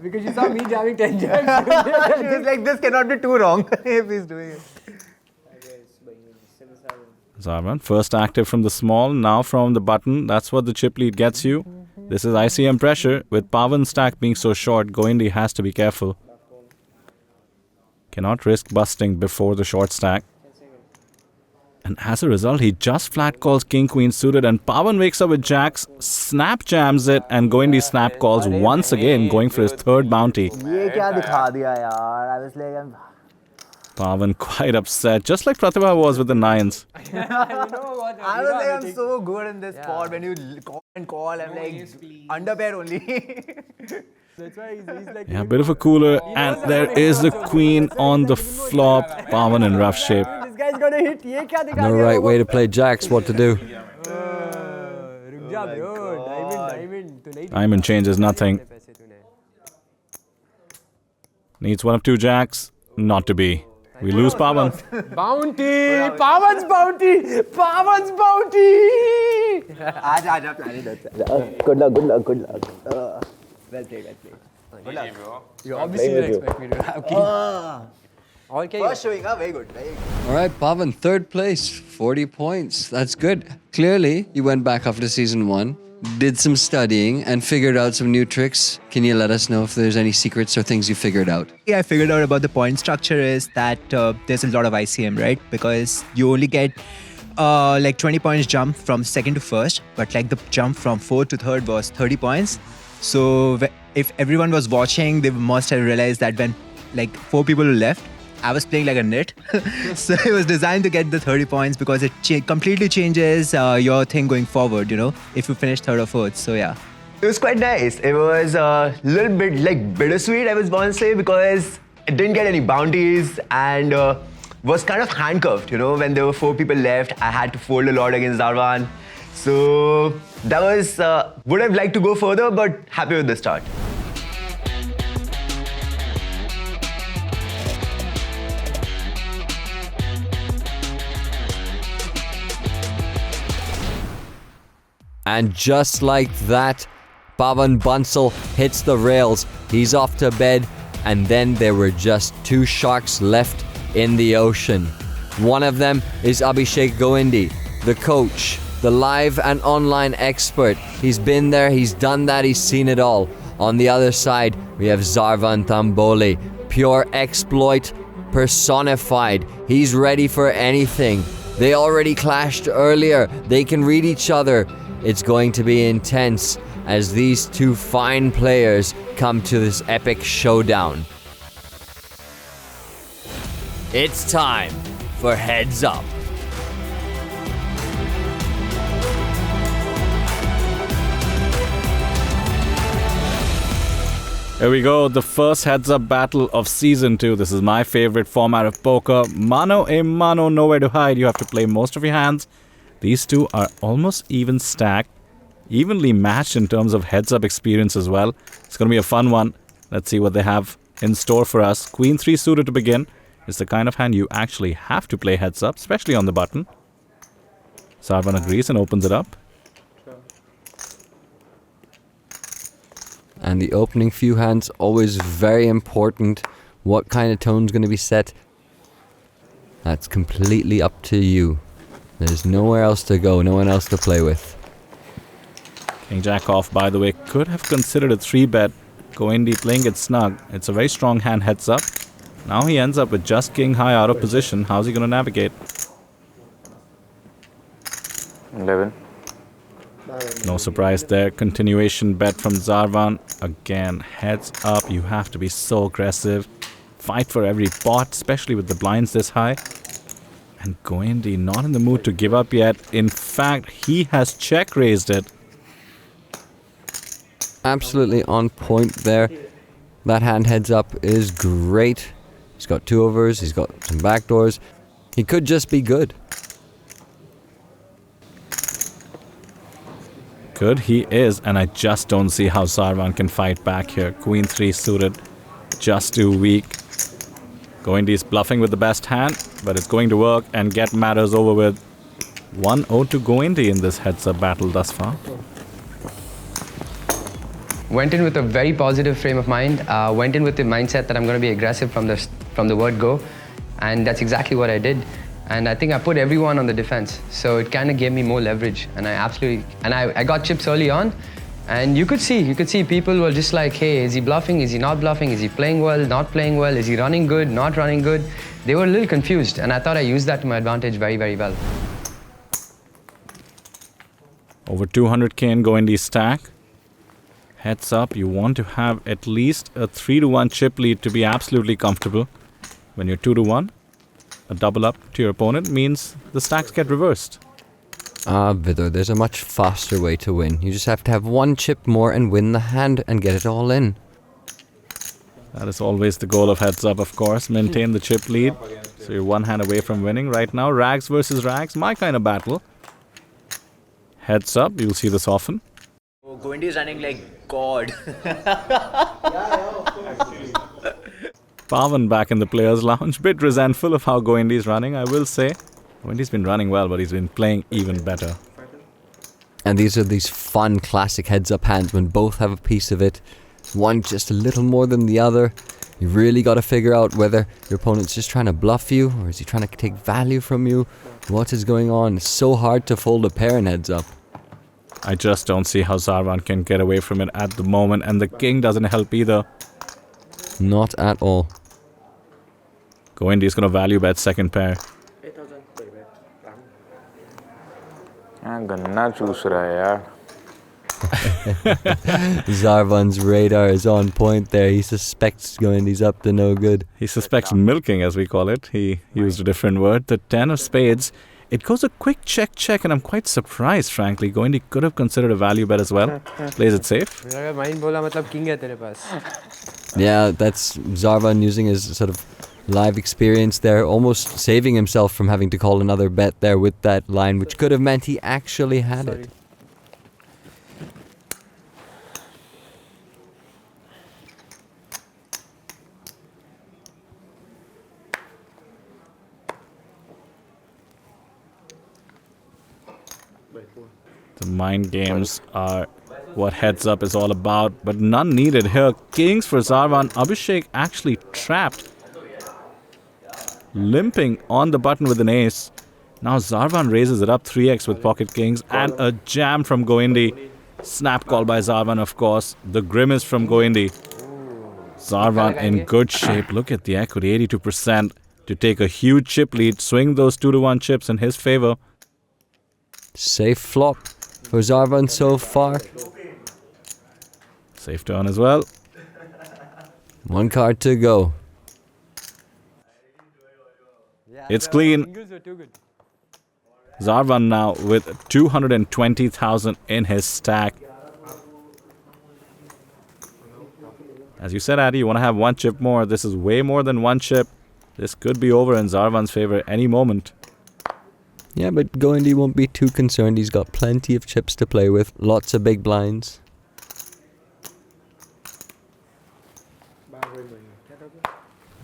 Because you saw me jamming 10 jacks. She was like, this cannot be too wrong if he's doing it. Zarvan, first active from the small, now from the button. That's what the chip lead gets you. This is ICM pressure. With Pavan's stack being so short, Goendy has to be careful. Cannot risk busting before the short stack. And as a result, he just flat calls King Queen suited, and Pavan wakes up with jacks, snap jams it, and Goendy snap calls once again, going for his third bounty. ये क्या दिखा दिया यार? I was like, Pavan quite upset, just like Pratibha was with the 9s. I was like, I'm so good in this spot. When you call, I'm like, underpair only. That's why he's like... Yeah, a bit of a cooler, and there is the queen on the flop. Pavan in rough shape. This guy's gonna hit. ये क्या दिखा No right way to play jacks, what to do. रुक जा bro. Diamond. Diamond changes nothing. Needs one of 2 jacks. Not to be. We lose Pavan. Bounty! Pavan's bounty! Pavan's bounty! आजा planet. Good luck. Well played. Good luck. You obviously didn't expect me to have king. First showing up, very good. All right, Pavan, 3rd place, 40 points. That's good. Clearly, you went back after season 1, did some studying, and figured out some new tricks. Can you let us know if there's any secrets or things you figured out? Yeah, I figured out about the point structure is that there's a lot of ICM, right? Because you only get like 20 points jump from 2nd to 1st, but like the jump from 4th to 3rd was 30 points. So if everyone was watching, they must have realized that when like 4 people left, I was playing like a nit. So it was designed to get the 30 points because it completely changes your thing going forward, you know, if you finish 3rd or 4th. So yeah. It was quite nice. It was a little bit like bittersweet, I was going to say, because it didn't get any bounties and was kind of handcuffed, you know, when there were 4 people left. I had to fold a lot against Zarvan. So that was, would have liked to go further, but happy with the start. And just like that, Pavan Bansal hits the rails. He's off to bed, and then there were just 2 sharks left in the ocean. One of them is Abhishek Goendy, the coach, the live and online expert. He's been there, he's done that, he's seen it all. On the other side, we have Zarvan Tamboli, pure exploit, personified. He's ready for anything. They already clashed earlier. They can read each other. It's going to be intense as these two fine players come to this epic showdown. It's time for Heads Up. Here we go, the first heads-up battle of Season 2. This is my favorite format of poker. Mano a mano, nowhere to hide. You have to play most of your hands. These two are almost even stacked, evenly matched in terms of heads-up experience as well. It's going to be a fun one. Let's see what they have in store for us. Queen 3 suited to begin. It's the kind of hand you actually have to play heads-up, especially on the button. Sarvan agrees and opens it up. And the opening few hands, always very important. What kind of tone's going to be set? That's completely up to you. There's nowhere else to go, no one else to play with. King Jack off, by the way, could have considered a 3-bet. Goendy playing it snug. It's a very strong hand heads up. Now he ends up with just King High out of position. How's he going to navigate? 11. No surprise there. Continuation bet from Zarvan. Again, heads up. You have to be so aggressive. Fight for every pot, especially with the blinds this high. And Goendy not in the mood to give up yet. In fact, he has check raised it. Absolutely on point there. That hand heads up is great. He's got 2 overs. He's got some backdoors. He could just be good. Good, he is, and I just don't see how Sarvan can fight back here. Queen 3 suited, just too weak. Goendy's bluffing with the best hand, but it's going to work and get matters over with. 1-0 to Goendy in this heads-up battle thus far. Went in with a very positive frame of mind. Went in with the mindset that I'm going to be aggressive from the word go, and that's exactly what I did. And I think I put everyone on the defense, so it kind of gave me more leverage. And I got chips early on, and you could see people were just like, hey, is he bluffing? Is he not bluffing? Is he playing well? Not playing well? Is he running good? Not running good? They were a little confused, and I thought I used that to my advantage very, very well. Over 200k in Goendy's stack. Heads up, you want to have at least a 3-1 chip lead to be absolutely comfortable. When you're 2-1. A double up to your opponent means the stacks get reversed. Vidar, there's a much faster way to win. You just have to have 1 chip more and win the hand and get it all in. That is always the goal of heads up, of course. Maintain the chip lead. So you're 1 hand away from winning right now. Rags versus rags, my kind of battle. Heads up, you'll see this often. Oh, Goendy is running like God. Pavan back in the players' lounge. Bit resentful of how Goendy's running, I will say. Goendy's been running well, but he's been playing even better. And these are these fun classic heads-up hands when both have a piece of it. One just a little more than the other. You really got to figure out whether your opponent's just trying to bluff you or is he trying to take value from you. What is going on? It's so hard to fold a pair in heads-up. I just don't see how Zarvan can get away from it at the moment, and the king doesn't help either. Not at all. Goendy's going to value bet second pair. गन्ना चूस रहा है यार. Zarvan's radar is on point there. He suspects Goendy's up to no good. He suspects milking, as we call it. He used a different word. The 10 of spades. It goes a quick check, and I'm quite surprised, frankly. Goendy could have considered a value bet as well. Plays it safe. Yeah, that's Zarvan using his sort of live experience there, almost saving himself from having to call another bet there with that line, which could have meant he actually had it. The mind games are what heads up is all about, but none needed here. Kings for Zarvan. Abhishek actually trapped. Limping on the button with an ace. Now Zarvan raises it up 3x with pocket kings and a jam from Goendy. Snap call by Zarvan, of course. The grimace from Goendy. Zarvan in good shape. Look at the equity, 82%. to take a huge chip lead, swing those 2-1 chips in his favor. Safe flop for Zarvan so far. Safe turn as well. One card to go. It's clean. Zarvan now with 220,000 in his stack. As you said, Addy, you want to have one chip more. This is way more than one chip. This could be over in Zarvan's favor any moment. Yeah, but Goendy won't be too concerned. He's got plenty of chips to play with. Lots of big blinds.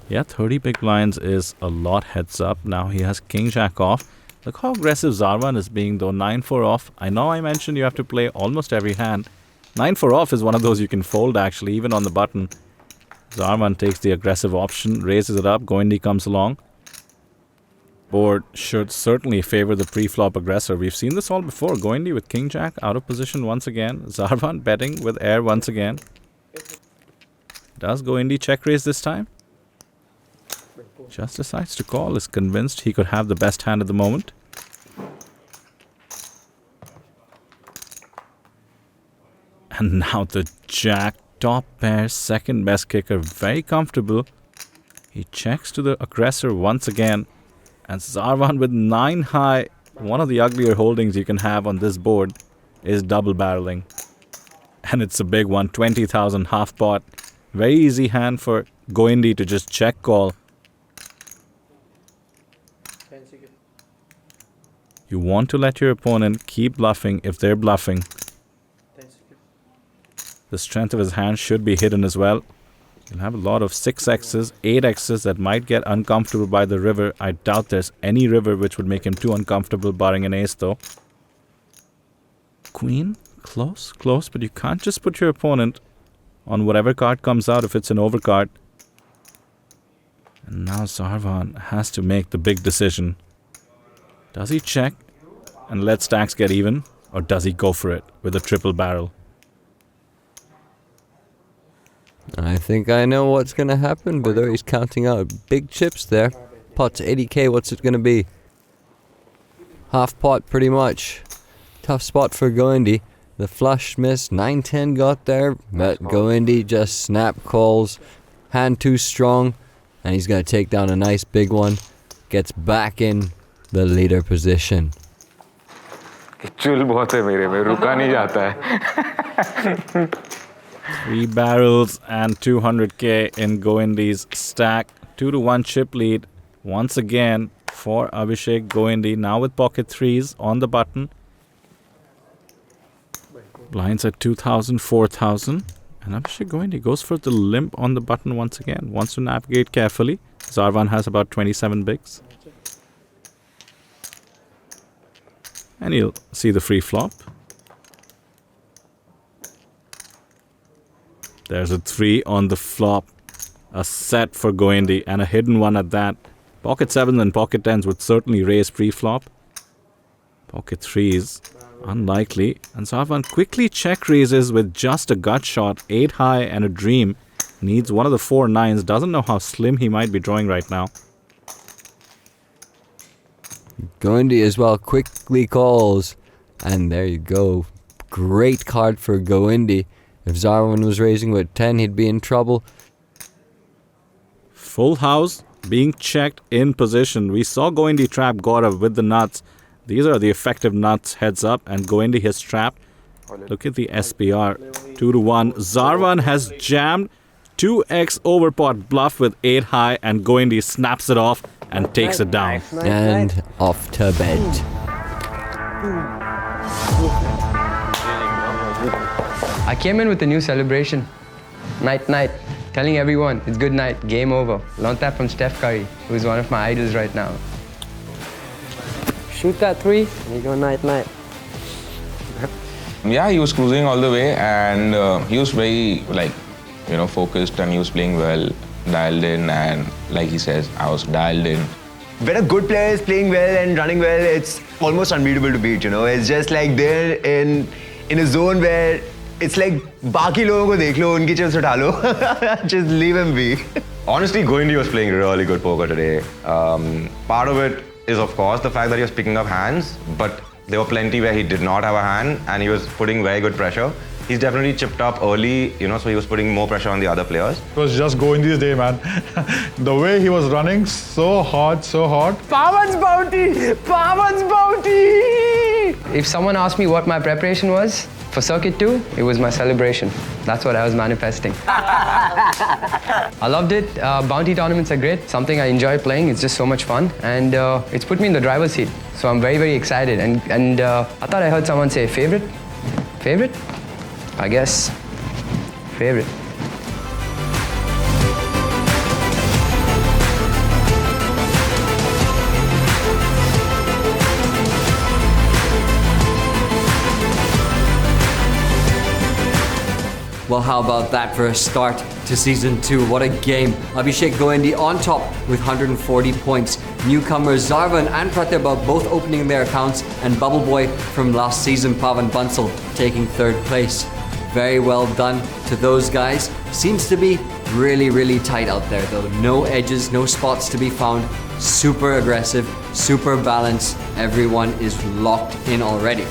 Yeah, 30 big blinds is a lot heads up. Now he has King Jack off. Look how aggressive Zarvan is being though. 9-4 off. I know I mentioned you have to play almost every hand. 9-4 off is one of those you can fold actually, even on the button. Zarvan takes the aggressive option, raises it up. Goendy comes along. Board should certainly favor the pre-flop aggressor. We've seen this all before. Goendy with King Jack out of position once again. Zarvan betting with air once again. Does Goendy check raise this time? Just decides to call. Is convinced he could have the best hand at the moment. And now the Jack, top pair, second best kicker, very comfortable. He checks to the aggressor once again. And Zarvan with 9 high, one of the uglier holdings you can have on this board, is double barreling. And it's a big one, 20,000 half pot. Very easy hand for Goendy to just check call. You want to let your opponent keep bluffing if they're bluffing. The strength of his hand should be hidden as well. You'll have a lot of 6x's, 8x's that might get uncomfortable by the river. I doubt there's any river which would make him too uncomfortable, barring an ace though. Queen, close, close, but you can't just put your opponent on whatever card comes out if it's an overcard. And now Zarvan has to make the big decision. Does he check and let stacks get even, or does he go for it with a triple barrel? I think I know what's going to happen, but he's counting out big chips there. Pot's 80k, what's it going to be? Half pot, pretty much. Tough spot for Goendy. The flush miss, 9-10 got there, but Goendy just snap calls. Hand too strong, and he's going to take down a nice big one. Gets back in the leader position. चुल बहुत है मेरे में, रुका नहीं जाता है. 3 barrels and 200k in Goendy's stack. 2-1 chip lead once again for Abhishek Goendy. Now with pocket threes on the button. Blinds at 2,000, 4,000. And Abhishek Goendy goes for the limp on the button once again. Wants to navigate carefully. Zarvan has about 27 bigs. And you'll see the free flop. There's a 3 on the flop. A set for Goendy and a hidden one at that. Pocket 7s and pocket 10s would certainly raise pre-flop. Pocket 3s, unlikely. And Zarvan quickly check raises with just a gut shot. 8 high and a dream. Needs one of the 4 9s. Doesn't know how slim he might be drawing right now. Goendy as well quickly calls. And there you go. Great card for Goendy. If Zarvan was raising with 10, he'd be in trouble. Full house being checked in position. We saw Goendy trap Gaurav with the nuts. These are the effective nuts heads up, and Goendy has trapped. Look at the SPR. 2-1. Zarvan has jammed 2x overpot bluff with 8 high, and Goendy snaps it off and takes it down. And off to bed. I came in with a new celebration. Night, night. Telling everyone it's good night, game over. Learned that from Steph Curry, who's one of my idols right now. Shoot that 3 and you go night, night. Yeah, he was cruising all the way, and he was very, focused, and he was playing well, dialed in, and like he says, I was dialed in. When a good player is playing well and running well, it's almost unbeatable to beat, It's just like they're in a zone where it's like, बाकी लोगों को देख लो, उनकी chips उठा लो. Just leave him be. Honestly, Goindi was playing really good poker today. Part of it is, of course, the fact that he was picking up hands, but there were plenty where he did not have a hand and he was putting very good pressure. He's definitely chipped up early, so he was putting more pressure on the other players. It was just Goindi's day, man. The way he was running, so hot, so hot. Pawan's bounty! Pawan's bounty! If someone asked me what my preparation was for Circuit 2, it was my celebration. That's what I was manifesting. I loved it. Bounty tournaments are great. Something I enjoy playing. It's just so much fun. And it's put me in the driver's seat. So I'm very, very excited. And I thought I heard someone say, favorite? Favorite? I guess. Favorite. Well, how about that for a start to Season 2? What a game. Abhishek Goindi on top with 140 points. Newcomers Zarvan and Pratibha both opening their accounts, and Bubble Boy from last season, Pavan Bansal, taking third place. Very well done to those guys. Seems to be really, really tight out there though. No edges, no spots to be found. Super aggressive, super balanced. Everyone is locked in already.